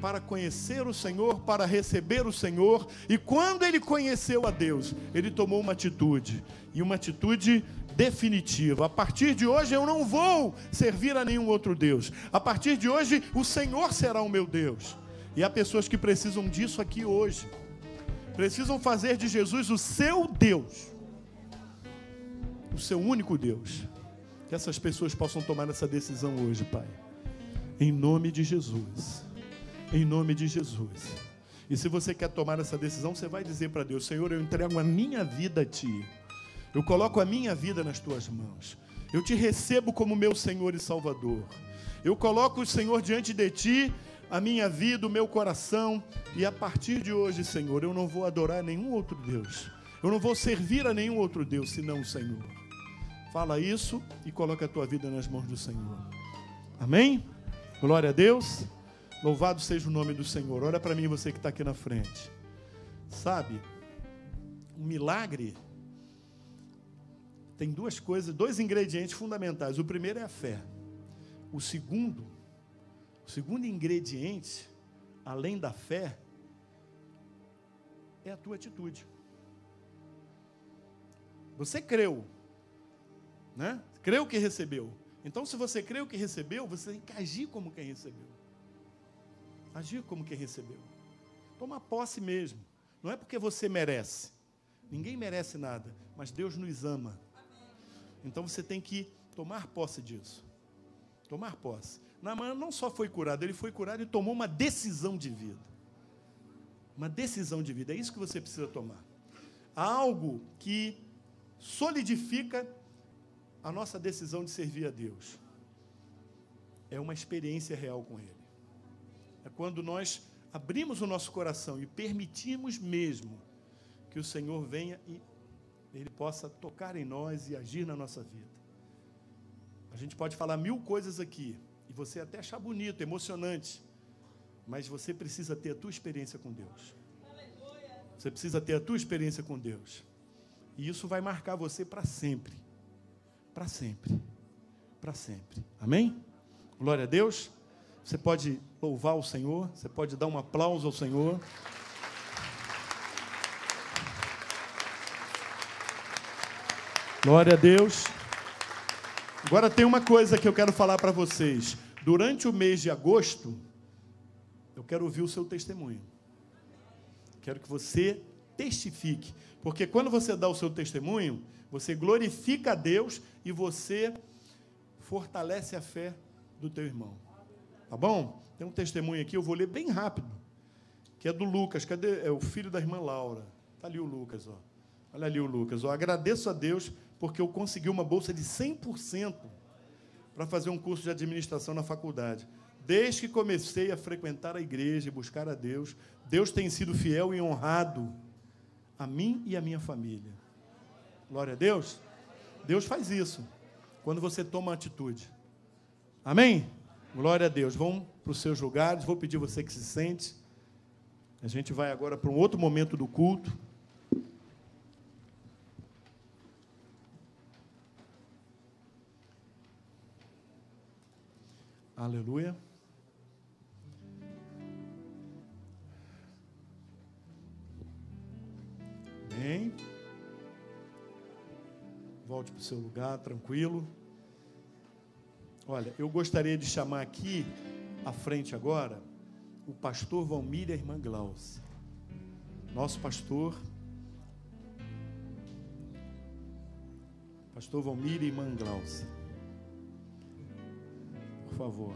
para conhecer o Senhor, para receber o Senhor. E quando ele conheceu a Deus, ele tomou uma atitude, e uma atitude definitiva. A partir de hoje eu não vou servir a nenhum outro Deus. A partir de hoje o Senhor será o meu Deus. E há pessoas que precisam disso aqui hoje. Precisam fazer de Jesus o seu Deus, o seu único Deus. Que essas pessoas possam tomar essa decisão hoje, Pai. Em nome de Jesus. Em nome de Jesus. E se você quer tomar essa decisão, você vai dizer para Deus: Senhor, eu entrego a minha vida a Ti. Eu coloco a minha vida nas Tuas mãos. Eu Te recebo como meu Senhor e Salvador. Eu coloco o Senhor diante de Ti, a minha vida, o meu coração. E a partir de hoje, Senhor, eu não vou adorar nenhum outro Deus. Eu não vou servir a nenhum outro Deus, senão o Senhor. Fala isso e coloca a tua vida nas mãos do Senhor. Amém? Glória a Deus. Louvado seja o nome do Senhor. Olha para mim, você que está aqui na frente. Sabe, um milagre tem duas coisas, dois ingredientes fundamentais. O primeiro é a fé. O segundo ingrediente, além da fé, é a tua atitude. Você creu, né? Creu que recebeu. Então, se você creu que recebeu, você tem que agir como quem recebeu. Agir como quem recebeu. Toma posse mesmo. Não é porque você merece. Ninguém merece nada, mas Deus nos ama. Então você tem que tomar posse disso. Tomar posse. Naamã não só foi curado, ele foi curado e tomou uma decisão de vida. Uma decisão de vida. É isso que você precisa tomar. Algo que solidifica a nossa decisão de servir a Deus. É uma experiência real com Ele. É quando nós abrimos o nosso coração e permitimos mesmo que o Senhor venha e Ele possa tocar em nós e agir na nossa vida. A gente pode falar 1000 coisas aqui, e você até achar bonito, emocionante, mas você precisa ter a tua experiência com Deus. Você precisa ter a tua experiência com Deus. E isso vai marcar você para sempre. Para sempre. Para sempre. Amém? Glória a Deus. Você pode louvar o Senhor, você pode dar um aplauso ao Senhor. Glória a Deus. Agora tem uma coisa que eu quero falar para vocês. Durante o mês de agosto, eu quero ouvir o seu testemunho. Quero que você testifique. Porque quando você dá o seu testemunho, você glorifica a Deus e você fortalece a fé do teu irmão. Tá bom? Tem um testemunho aqui, eu vou ler bem rápido, que é do Lucas. Cadê? É o filho da irmã Laura. Está ali o Lucas, ó. Olha ali o Lucas. Ó. Agradeço a Deus porque eu consegui uma bolsa de 100% para fazer um curso de administração na faculdade. Desde que comecei a frequentar a igreja e buscar a Deus, Deus tem sido fiel e honrado a mim e a minha família. Glória a Deus. Deus faz isso quando você toma atitude. Amém? Glória a Deus. Vão para os seus lugares. Vou pedir você que se sente. A gente vai agora para um outro momento do culto. Aleluia. Bem. Volte para o seu lugar, tranquilo. Olha, eu gostaria de chamar aqui, à frente agora, o pastor Valmir e a irmã Glaucia. Nosso pastor Valmir e irmã Glaucia. Por favor.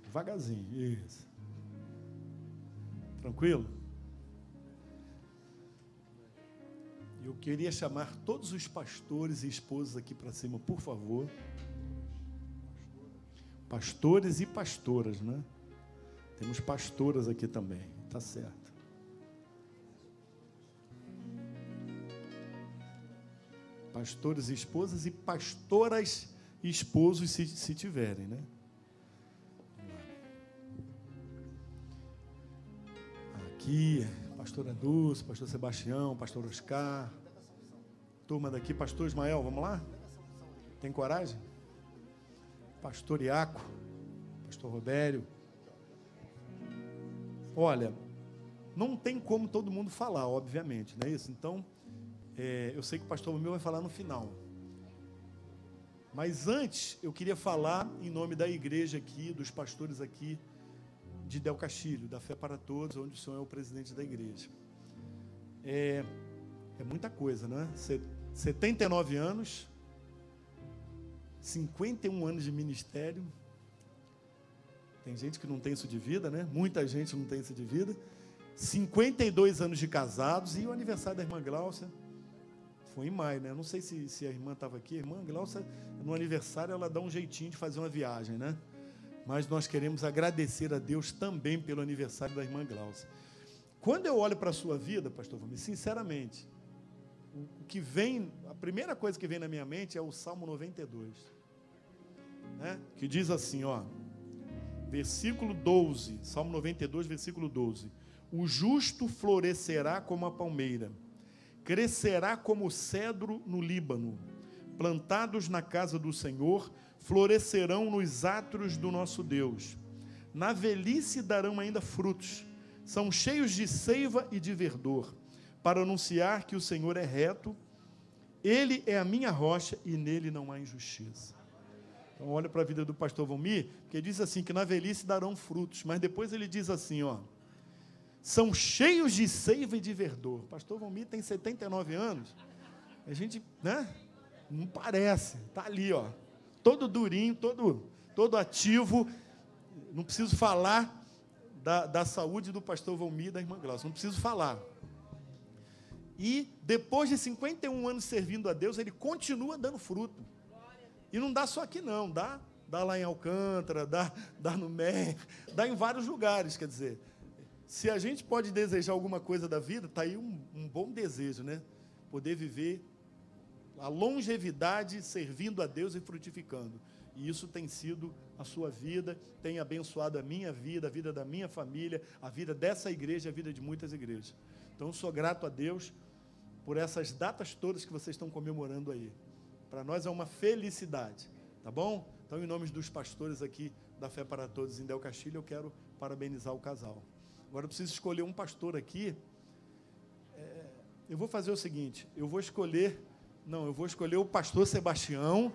Devagarzinho, isso. Tranquilo? Eu queria chamar todos os pastores e esposas aqui para cima, por favor. Pastores e pastoras, né? Temos pastoras aqui também, tá certo. Pastores e esposas e pastoras e esposos, se tiverem, né? Aqui, pastora Dulce, pastor Sebastião, pastor Oscar, turma daqui, pastor Ismael, vamos lá? Tem coragem? Pastor Iaco, pastor Robério. Olha, não tem como todo mundo falar, obviamente, não é isso? Então, eu sei que o pastor meu vai falar no final. Mas antes, eu queria falar em nome da igreja aqui, dos pastores aqui, de Del Castilho, da Fé para Todos, onde o senhor é o presidente da igreja. É muita coisa, né? 79 anos, 51 anos de ministério. Tem gente que não tem isso de vida, né? Muita gente não tem isso de vida. 52 anos de casados e o aniversário da irmã Glaucia foi em maio, né? Eu não sei se a irmã estava aqui. A irmã Glaucia, no aniversário, ela dá um jeitinho de fazer uma viagem, né? Mas nós queremos agradecer a Deus também pelo aniversário da irmã Glaucia. Quando eu olho para a sua vida, pastor Valmir, sinceramente, o que vem, a primeira coisa que vem na minha mente é o Salmo 92, né? Que diz assim, ó, versículo 12, Salmo 92, versículo 12: o justo florescerá como a palmeira, crescerá como o cedro no Líbano, plantados na casa do Senhor, florescerão nos átrios do nosso Deus. Na velhice darão ainda frutos, são cheios de seiva e de verdor, para anunciar que o Senhor é reto, Ele é a minha rocha e nele não há injustiça. Então olha para a vida do pastor Valmir, que diz assim, que na velhice darão frutos, mas depois ele diz assim, ó, são cheios de seiva e de verdor. Pastor Valmir tem 79 anos, a gente, né, não parece, está ali, ó, todo durinho, todo ativo. Não preciso falar da saúde do pastor Valmir e da irmã Glaucia, não preciso falar. E depois de 51 anos servindo a Deus, ele continua dando fruto. E não dá só aqui não, dá lá em Alcântara, dá no MER, dá em vários lugares. Quer dizer, se a gente pode desejar alguma coisa da vida, está aí um bom desejo, né? Poder viver a longevidade servindo a Deus e frutificando. E isso tem sido a sua vida, tem abençoado a minha vida, a vida da minha família, a vida dessa igreja, a vida de muitas igrejas. Então, eu sou grato a Deus por essas datas todas que vocês estão comemorando aí. Para nós é uma felicidade, tá bom? Então, em nome dos pastores aqui da Fé para Todos em Del Castilho, eu quero parabenizar o casal. Agora, eu preciso escolher um pastor aqui. eu vou fazer o seguinte, eu vou escolher o pastor Sebastião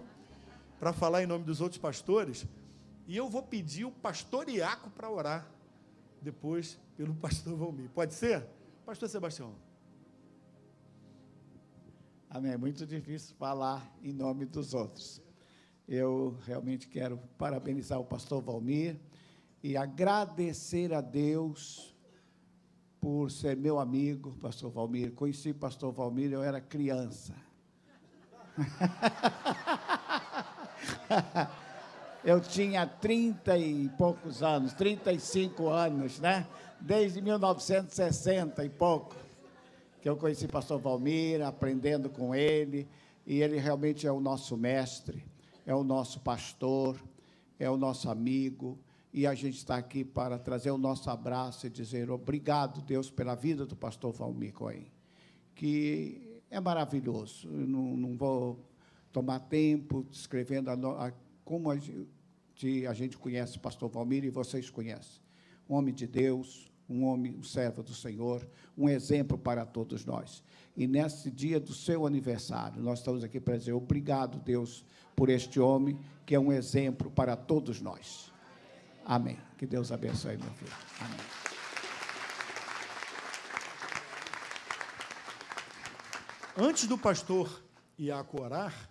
para falar em nome dos outros pastores, e eu vou pedir o pastor Iaco para orar depois pelo pastor Valmir. Pode ser? Pastor Sebastião. Amém. É muito difícil falar em nome dos outros. Eu realmente quero parabenizar o pastor Valmir e agradecer a Deus por ser meu amigo, pastor Valmir. Conheci o pastor Valmir, eu era criança. Eu tinha 30 e poucos anos, 35 anos, né? Desde 1960 e pouco, que eu conheci o pastor Valmir, aprendendo com ele, e ele realmente é o nosso mestre, é o nosso pastor, é o nosso amigo, e a gente está aqui para trazer o nosso abraço e dizer obrigado, Deus, pela vida do pastor Valmir Cohen, que é maravilhoso. Eu não vou tomar tempo descrevendo como a gente conhece o pastor Valmir, e vocês conhecem. Um homem de Deus, um servo do Senhor, um exemplo para todos nós. E nesse dia do seu aniversário, nós estamos aqui para dizer obrigado, Deus, por este homem, que é um exemplo para todos nós. Amém. Que Deus abençoe, meu filho. Amém. Antes do pastor Iaco orar,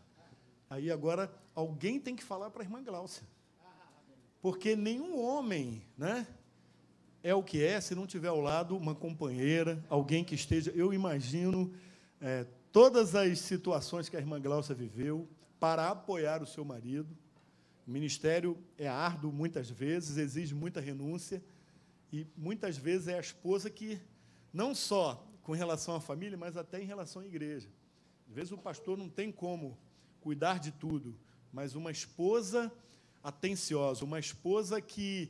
aí agora alguém tem que falar para a irmã Gláucia. Porque nenhum homem, né, é o que é se não tiver ao lado uma companheira, alguém que esteja... Eu imagino todas as situações que a irmã Gláucia viveu para apoiar o seu marido. O ministério é árduo muitas vezes, exige muita renúncia, e muitas vezes é a esposa que, não só com relação à família, mas até em relação à igreja. Às vezes o pastor não tem como cuidar de tudo, mas uma esposa atenciosa, uma esposa que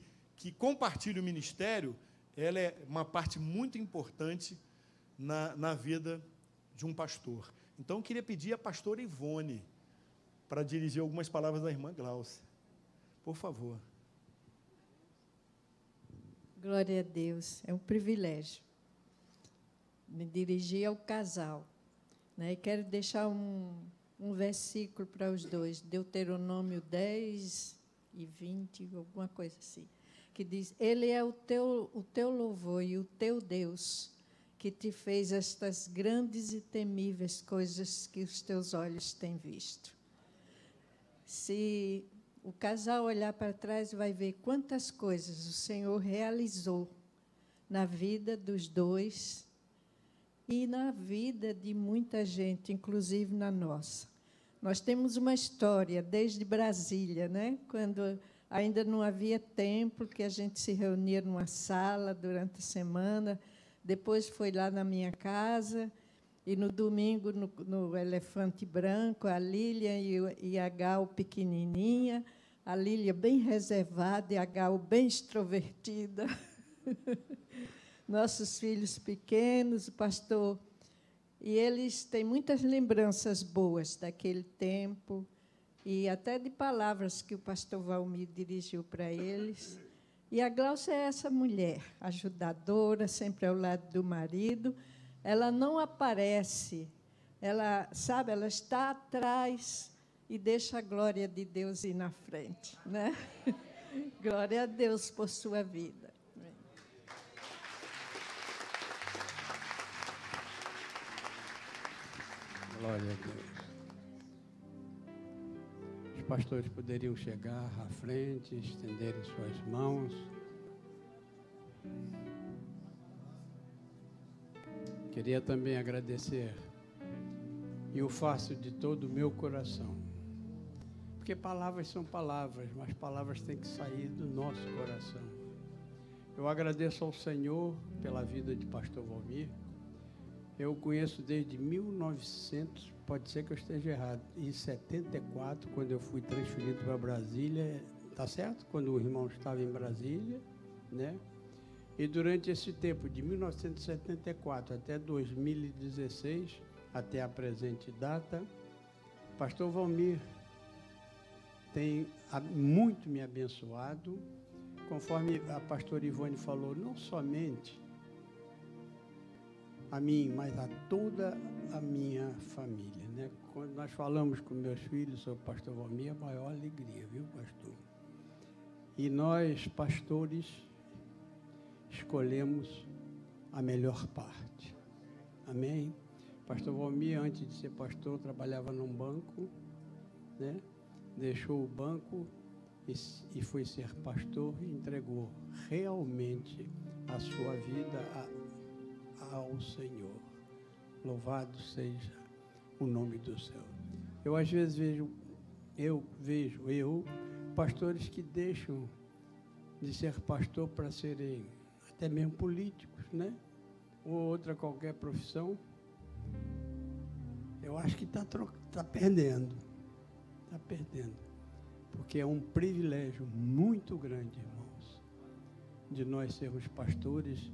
compartilha o ministério, ela é uma parte muito importante na vida de um pastor. Então, eu queria pedir à pastora Ivone para dirigir algumas palavras da irmã Gláucia. Por favor. Glória a Deus, é um privilégio me dirigir ao casal, né? E quero deixar um versículo para os dois, Deuteronômio 10 e 20, alguma coisa assim, que diz: Ele é o teu louvor e o teu Deus, que te fez estas grandes e temíveis coisas que os teus olhos têm visto. Se o casal olhar para trás, vai ver quantas coisas o Senhor realizou na vida dos dois e na vida de muita gente, inclusive na nossa. Nós temos uma história desde Brasília, né? Quando ainda não havia templo, que a gente se reunia numa sala durante a semana. Depois foi lá na minha casa, e no domingo, no Elefante Branco, a Lília e a Gal pequenininha, a Lília bem reservada e a Gal bem extrovertida. Nossos filhos pequenos, o pastor... E eles têm muitas lembranças boas daquele tempo, e até de palavras que o pastor Valmir dirigiu para eles. E a Gláucia é essa mulher, ajudadora, sempre ao lado do marido. Ela não aparece, ela está atrás e deixa a glória de Deus ir na frente, né? Glória a Deus por sua vida. Glória a Deus. Os pastores poderiam chegar à frente, estenderem suas mãos. Queria também agradecer, e o faço de todo o meu coração, porque palavras são palavras, mas palavras têm que sair do nosso coração. Eu agradeço ao Senhor pela vida de pastor Valmir. Eu o conheço desde 1900, pode ser que eu esteja errado, em 74, quando eu fui transferido para Brasília, tá certo? Quando o irmão estava em Brasília, né? E durante esse tempo, de 1974 até 2016, até a presente data, pastor Valmir tem muito me abençoado, conforme a pastora Ivone falou, não somente a mim, mas a toda a minha família, né? Quando nós falamos com meus filhos sobre o pastor Valmir, a maior alegria, viu, pastor? E nós, pastores, escolhemos a melhor parte. Amém? Pastor Valmir, antes de ser pastor, trabalhava num banco, né? Deixou o banco e foi ser pastor e entregou realmente a sua vida ao Senhor. Louvado seja o nome do céu. Eu às vezes vejo pastores que deixam de ser pastor para serem até mesmo políticos, né? Ou outra qualquer profissão. Eu acho que está perdendo. Está perdendo. Porque é um privilégio muito grande, irmãos, de nós sermos pastores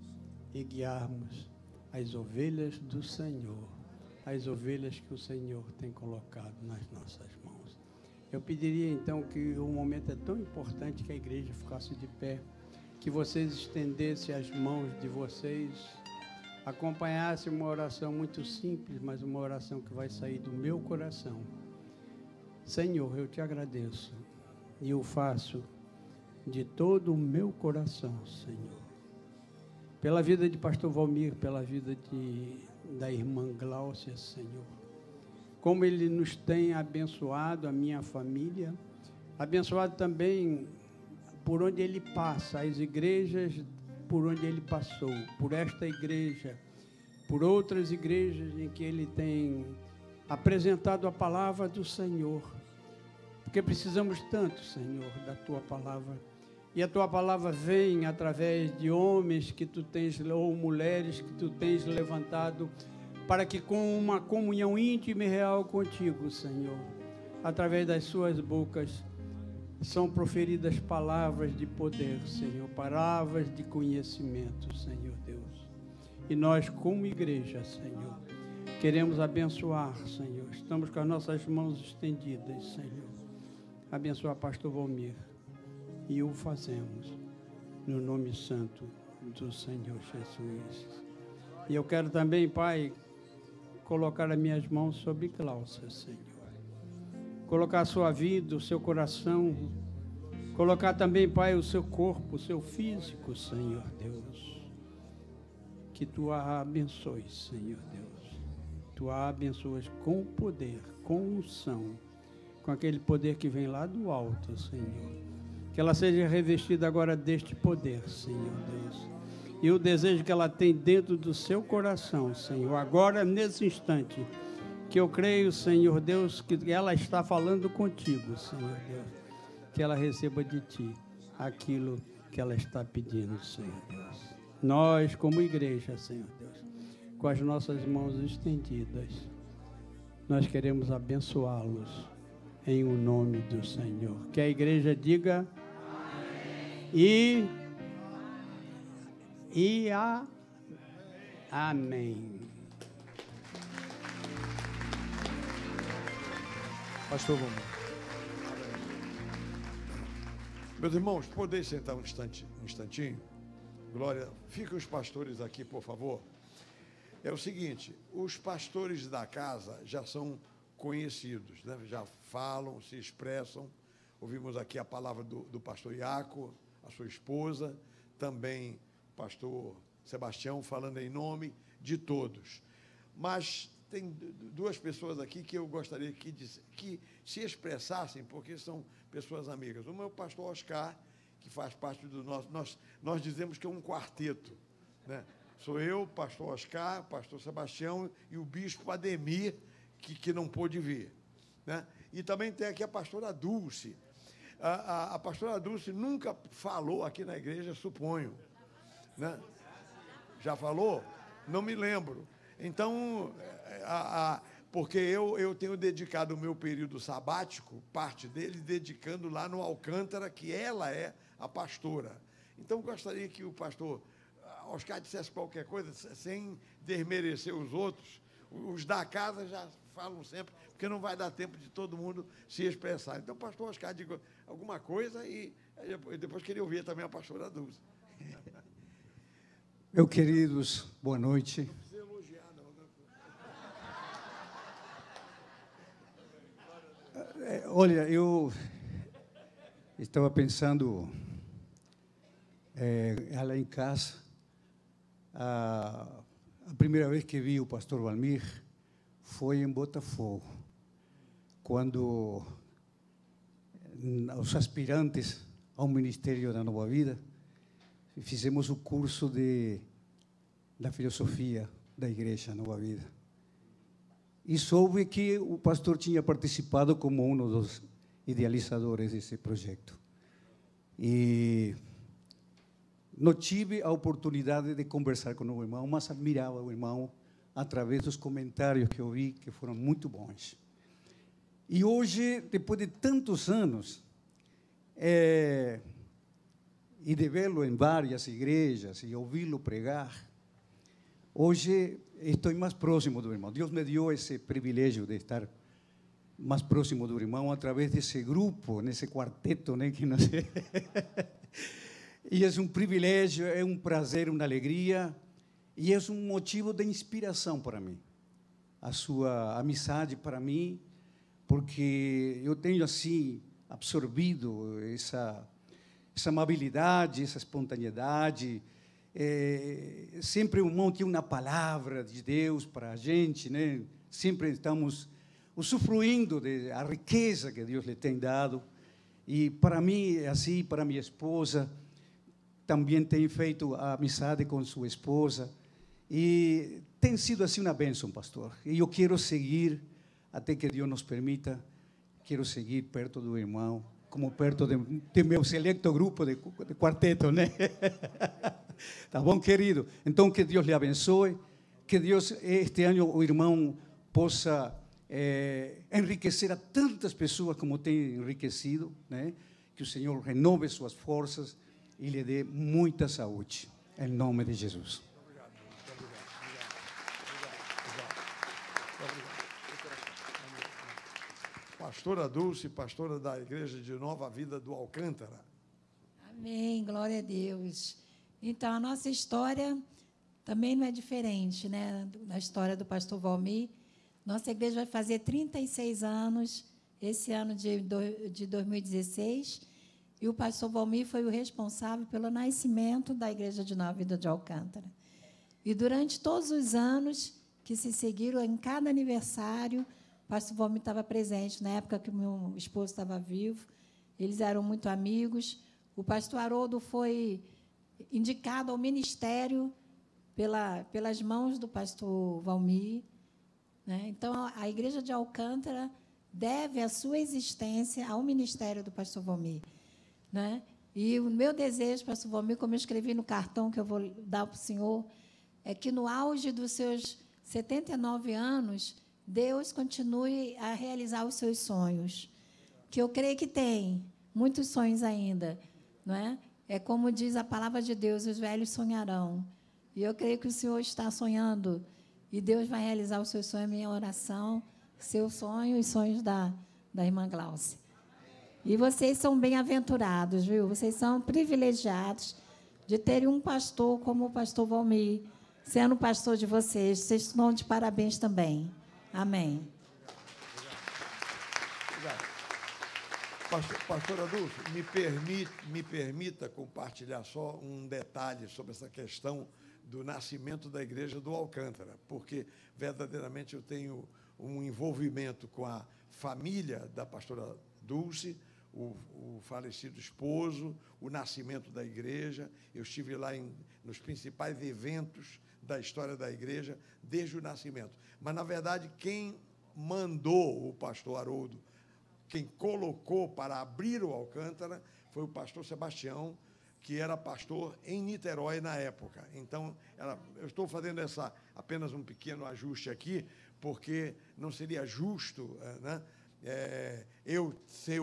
e guiarmos as ovelhas do Senhor, as ovelhas que o Senhor tem colocado nas nossas mãos. Eu pediria, então, que o momento é tão importante que a igreja ficasse de pé, que vocês estendessem as mãos de vocês, acompanhassem uma oração muito simples, mas uma oração que vai sair do meu coração. Senhor, eu te agradeço e o faço de todo o meu coração, Senhor. Pela vida de pastor Valmir, pela vida da irmã Gláucia, Senhor. Como ele nos tem abençoado, a minha família, abençoado também por onde ele passa, as igrejas por onde ele passou, por esta igreja, por outras igrejas em que ele tem apresentado a palavra do Senhor. Porque precisamos tanto, Senhor, da tua palavra. E a tua palavra vem através de homens que tu tens, ou mulheres que tu tens levantado, para que com uma comunhão íntima e real contigo, Senhor, através das suas bocas, são proferidas palavras de poder, Senhor, palavras de conhecimento, Senhor Deus. E nós, como igreja, Senhor, queremos abençoar, Senhor. Estamos com as nossas mãos estendidas, Senhor. Abençoar pastor Valmir. E o fazemos no nome santo do Senhor Jesus. E eu quero também, Pai, colocar as minhas mãos sobre Gláucia, Senhor. Colocar a sua vida, o seu coração. Colocar também, Pai, o seu corpo, o seu físico, Senhor Deus. Que Tu a abençoes, Senhor Deus. Tu a abençoes com poder, com unção, com aquele poder que vem lá do alto, Senhor. Que ela seja revestida agora deste poder, Senhor Deus. E o desejo que ela tem dentro do seu coração, Senhor, agora, nesse instante, que eu creio, Senhor Deus, que ela está falando contigo, Senhor Deus. Que ela receba de Ti aquilo que ela está pedindo, Senhor Deus. Nós, como igreja, Senhor Deus, com as nossas mãos estendidas, nós queremos abençoá-los em o nome do Senhor. Que a igreja diga amém. Pastor Valmir. Meus irmãos, podem sentar um instantinho? Glória, fiquem os pastores aqui, por favor. É o seguinte, os pastores da casa já são conhecidos, né? Já falam, se expressam. Ouvimos aqui a palavra do pastor Iaco, a sua esposa, também o pastor Sebastião, falando em nome de todos. Mas tem duas pessoas aqui que eu gostaria que se expressassem, porque são pessoas amigas. Uma é o pastor Oscar, que faz parte do nosso... Nós dizemos que é um quarteto, né? Sou eu, pastor Oscar, pastor Sebastião e o bispo Ademir, que não pôde vir, né? E também tem aqui a pastora Dulce. A pastora Dulce nunca falou aqui na igreja, suponho, né? Já falou? Não me lembro. Então, porque eu tenho dedicado o meu período sabático, parte dele, dedicando lá no Alcântara, que ela é a pastora. Então, gostaria que o pastor Oscar dissesse qualquer coisa, sem desmerecer os outros. Os da casa já falam sempre, porque não vai dar tempo de todo mundo se expressar. Então, pastor Oscar, diga alguma coisa e depois queria ouvir também a pastora Dulce. Meus queridos, boa noite. Olha, eu estava pensando lá em casa, a primeira vez que vi o pastor Valmir foi em Botafogo, quando os aspirantes ao Ministério da Nova Vida fizemos o curso da filosofia da Igreja Nova Vida. E soube que o pastor tinha participado como um dos idealizadores desse projeto. E não tive a oportunidade de conversar com o irmão, mas admirava o irmão através dos comentários que eu vi, que foram muito bons. E hoje, depois de tantos anos, e de vê-lo em várias igrejas e ouvi-lo pregar, hoje estou mais próximo do irmão. Deus me deu esse privilégio de estar mais próximo do irmão através desse grupo, nesse quarteto, né, que não sei. E é um privilégio, é um prazer, uma alegria, e é um motivo de inspiração para mim. A sua amizade para mim, porque eu tenho assim absorvido essa amabilidade, essa espontaneidade. Sempre o irmão tem uma palavra de Deus para a gente, né? Sempre estamos usufruindo da riqueza que Deus lhe tem dado. E para mim é assim, para minha esposa, também tem feito a amizade com sua esposa. E tem sido assim uma bênção, pastor. E eu quero seguir, até que Deus nos permita, quero seguir perto do irmão, como perto de meu selecto grupo de quarteto, né? Tá bom, querido? Então, que Deus lhe abençoe, que Deus, este ano, o irmão possa enriquecer a tantas pessoas como tem enriquecido, né? Que o Senhor renove suas forças e lhe dê muita saúde, em nome de Jesus. Pastora Dulce, pastora da Igreja de Nova Vida do Alcântara. Amém, glória a Deus. Então, a nossa história também não é diferente, né, da história do pastor Valmir. Nossa igreja vai fazer 36 anos, esse ano de 2016, e o pastor Valmir foi o responsável pelo nascimento da Igreja de Nova Vida de Alcântara. E durante todos os anos que se seguiram, em cada aniversário, o pastor Valmir estava presente. Na época que o meu esposo estava vivo, eles eram muito amigos. O pastor Haroldo foi indicado ao ministério pelas mãos do pastor Valmir, né? Então, a Igreja de Alcântara deve a sua existência ao ministério do pastor Valmir, né? E o meu desejo, pastor Valmir, como eu escrevi no cartão que eu vou dar para o senhor, é que, no auge dos seus 79 anos, Deus continue a realizar os seus sonhos, que eu creio que tem muitos sonhos ainda, não é? É como diz a palavra de Deus, os velhos sonharão. E eu creio que o senhor está sonhando, e Deus vai realizar o seu sonho, a minha oração, seu sonho e os sonhos da irmã Glaucia. E vocês são bem-aventurados, viu? Vocês são privilegiados de terem um pastor como o pastor Valmir, sendo pastor de vocês. Vocês estão de parabéns também. Amém. Pastora Dulce, me permita compartilhar só um detalhe sobre essa questão do nascimento da Igreja do Alcântara, porque verdadeiramente eu tenho um envolvimento com a família da pastora Dulce, o falecido esposo, o nascimento da igreja. Eu estive lá nos principais eventos da história da igreja desde o nascimento. Mas, na verdade, quem mandou o pastor Haroldo, quem colocou para abrir o Alcântara, foi o pastor Sebastião, que era pastor em Niterói na época. Então, eu estou fazendo apenas um pequeno ajuste aqui, porque não seria justo, né, eu ser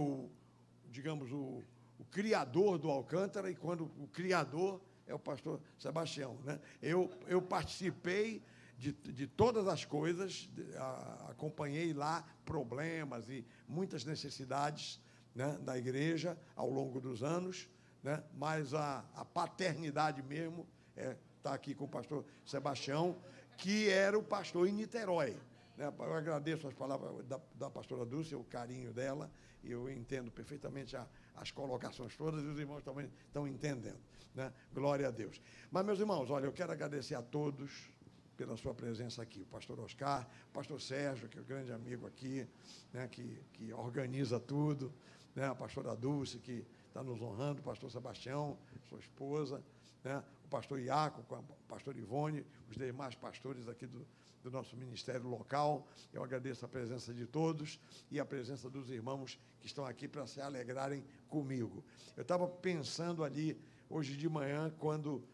digamos, o criador do Alcântara, e quando o criador é o pastor Sebastião, né? Eu participei de todas as coisas, acompanhei lá problemas e muitas necessidades, né, da igreja ao longo dos anos, né? Mas a paternidade mesmo está aqui com o pastor Sebastião, que era o pastor em Niterói. né? Eu agradeço as palavras da pastora Dulce, o carinho dela, e eu entendo perfeitamente as colocações todas, e os irmãos também estão entendendo, né? Glória a Deus. Mas, meus irmãos, olha, eu quero agradecer a todos pela sua presença aqui. O pastor Oscar, o pastor Sérgio, que é um grande amigo aqui, né, que organiza tudo, né, a pastora Dulce, que está nos honrando, o pastor Sebastião, sua esposa, né, o pastor Iaco, com a pastora Ivone, os demais pastores aqui do nosso ministério local. Eu agradeço a presença de todos e a presença dos irmãos que estão aqui para se alegrarem comigo. Eu estava pensando ali, hoje de manhã, quando...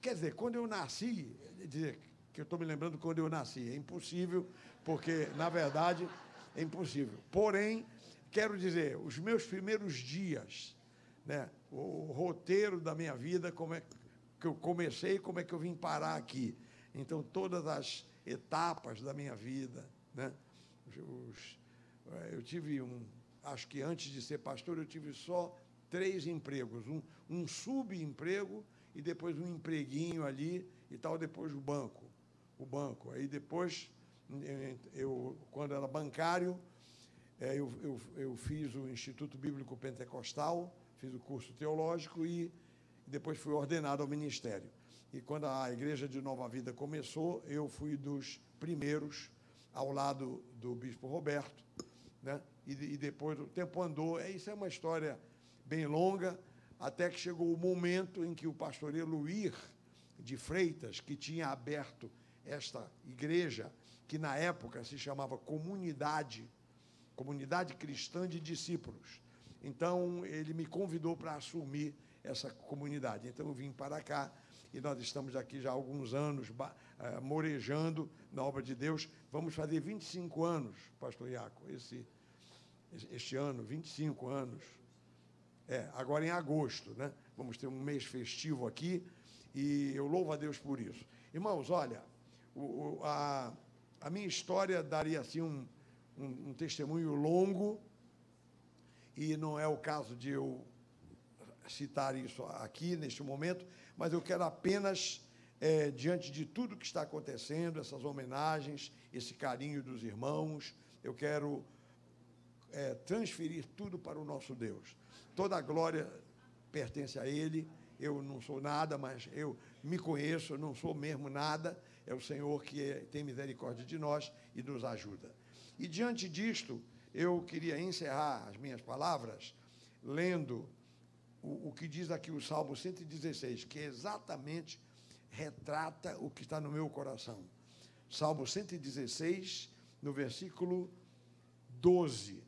quer dizer, quando eu nasci, dizer que eu estou me lembrando quando eu nasci, é impossível, porque, na verdade, é impossível. Porém, quero dizer, os meus primeiros dias, né, o roteiro da minha vida, como é que eu comecei, como é que eu vim parar aqui. Então, todas as etapas da minha vida, né, eu tive acho que antes de ser pastor, eu tive só 3 empregos, um subemprego, e depois um empreguinho ali e tal, depois o banco. Aí depois, quando era bancário, eu fiz o Instituto Bíblico Pentecostal, fiz o curso teológico e depois fui ordenado ao ministério. E quando a Igreja de Nova Vida começou, eu fui dos primeiros ao lado do Bispo Roberto, né? E depois o tempo andou. Isso é uma história bem longa, até que chegou o momento em que o pastor Eluir de Freitas, que tinha aberto esta igreja, que na época se chamava Comunidade Cristã de Discípulos. Então, ele me convidou para assumir essa comunidade. Então, eu vim para cá, e nós estamos aqui já há alguns anos, morejando na obra de Deus. Vamos fazer 25 anos, pastor Iaco, este ano, 25 anos. Agora em agosto, né? Vamos ter um mês festivo aqui, e eu louvo a Deus por isso. Irmãos, olha, a minha história daria assim um testemunho longo, e não é o caso de eu citar isso aqui, neste momento, mas eu quero apenas, diante de tudo que está acontecendo, essas homenagens, esse carinho dos irmãos, eu quero transferir tudo para o nosso Deus. Toda a glória pertence a Ele. Eu não sou nada, mas eu me conheço, eu não sou mesmo nada. É o Senhor que tem misericórdia de nós e nos ajuda. E, diante disto, eu queria encerrar as minhas palavras lendo o que diz aqui o Salmo 116, que exatamente retrata o que está no meu coração. Salmo 116, no versículo 12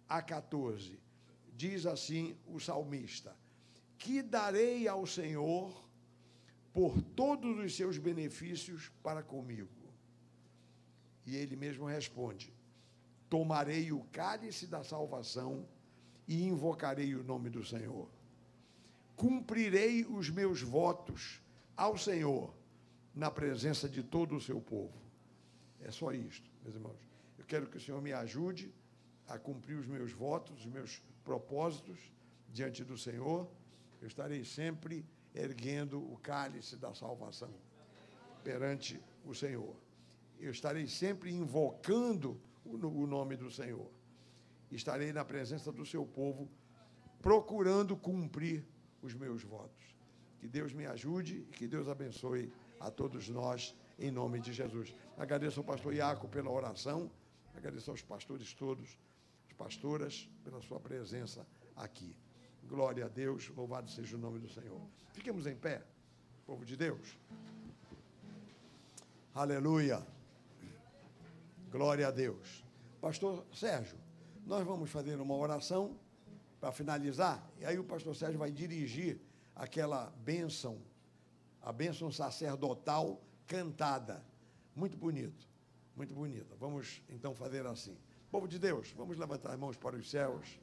a 14, diz assim o salmista: que darei ao Senhor por todos os seus benefícios para comigo? E ele mesmo responde: tomarei o cálice da salvação e invocarei o nome do Senhor. Cumprirei os meus votos ao Senhor na presença de todo o seu povo. É só isto, meus irmãos. Eu quero que o Senhor me ajude a cumprir os meus votos, os meus propósitos diante do Senhor. Eu estarei sempre erguendo o cálice da salvação perante o Senhor. Eu estarei sempre invocando o nome do Senhor. Estarei na presença do seu povo, procurando cumprir os meus votos. Que Deus me ajude e que Deus abençoe a todos nós, em nome de Jesus. Agradeço ao pastor Iaco pela oração, agradeço aos pastores todos, as pastoras, pela sua presença aqui. Glória a Deus, louvado seja o nome do Senhor. Fiquemos em pé, povo de Deus. Aleluia. Glória a Deus. Pastor Sérgio, nós vamos fazer uma oração para finalizar, e aí o pastor Sérgio vai dirigir aquela bênção, a bênção sacerdotal cantada. Muito bonito, muito bonita. Vamos então fazer assim. Povo de Deus, vamos levantar as mãos para os céus.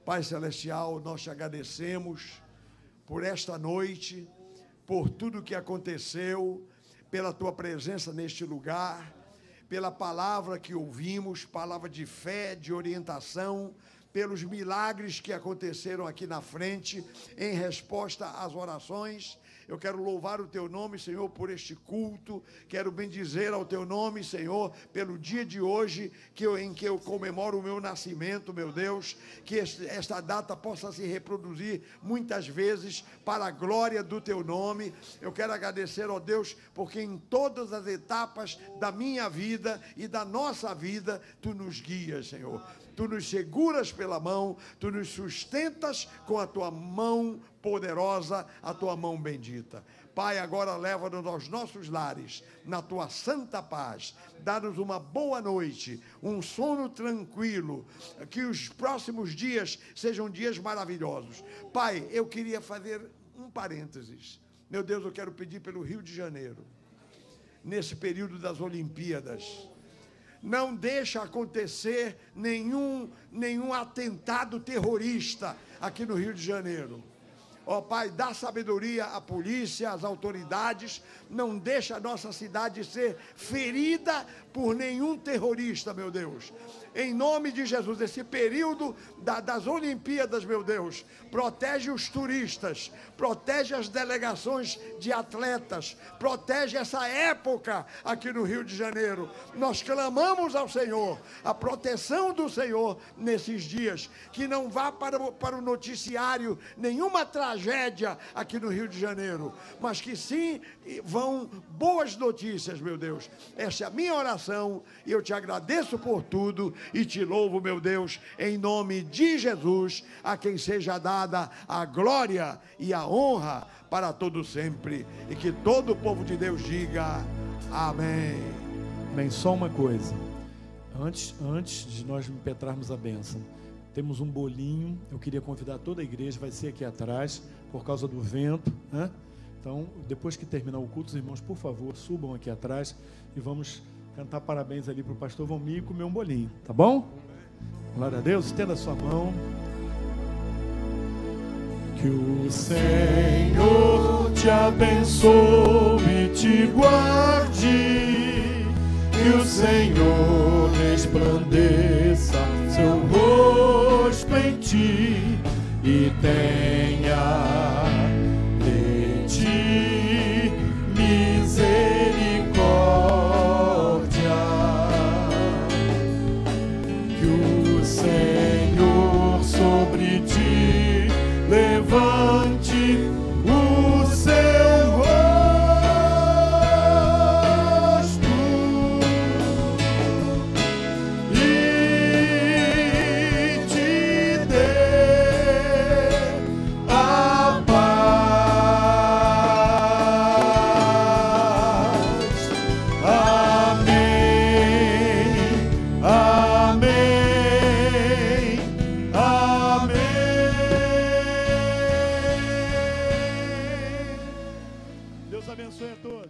Pai Celestial, nós te agradecemos por esta noite, por tudo que aconteceu, pela tua presença neste lugar, pela palavra que ouvimos, palavra de fé, de orientação, pelos milagres que aconteceram aqui na frente, em resposta às orações, Eu quero louvar o teu nome, Senhor, por este culto. Quero bendizer ao teu nome, Senhor, pelo dia de hoje, em que eu comemoro o meu nascimento, meu Deus. Que esta data possa se reproduzir muitas vezes para a glória do teu nome. Eu quero agradecer, ó Deus, porque em todas as etapas da minha vida e da nossa vida, tu nos guias, Senhor. Tu nos seguras pela mão, tu nos sustentas com a tua mão poderosa, a tua mão bendita. Pai, agora leva-nos aos nossos lares, na tua santa paz. Dá-nos uma boa noite, um sono tranquilo, que os próximos dias sejam dias maravilhosos. Pai, eu queria fazer um parênteses. Meu Deus, eu quero pedir pelo Rio de Janeiro, nesse período das Olimpíadas. Não deixa acontecer nenhum atentado terrorista aqui no Rio de Janeiro. Ó Pai, dá sabedoria à polícia, às autoridades, não deixa a nossa cidade ser ferida por nenhum terrorista, meu Deus. Em nome de Jesus, esse período das Olimpíadas, meu Deus, protege os turistas, protege as delegações de atletas, protege essa época aqui no Rio de Janeiro. Nós clamamos ao Senhor, a proteção do Senhor nesses dias, que não vá para o noticiário nenhuma tragédia aqui no Rio de Janeiro, mas que sim vão boas notícias, meu Deus. Essa é a minha oração e eu te agradeço por tudo e te louvo, meu Deus, em nome de Jesus, a quem seja dada a glória e a honra para todo sempre, e que todo o povo de Deus diga amém. Bem, só uma coisa, antes de nós impetrarmos a bênção, temos um bolinho, eu queria convidar toda a igreja, vai ser aqui atrás, por causa do vento, né? Então, depois que terminar o culto, os irmãos, por favor, subam aqui atrás e vamos cantar parabéns ali para o pastor Valmir e comer um bolinho, tá bom? Glória a Deus, estenda a sua mão. Que o Senhor te abençoe e te guarde, que o Senhor resplandeça seu rosto em ti e tenha de ti misericórdia. Que o Senhor sobre ti levante o seu rosto e te dê a paz. Amém, amém, amém. Deus abençoe a todos.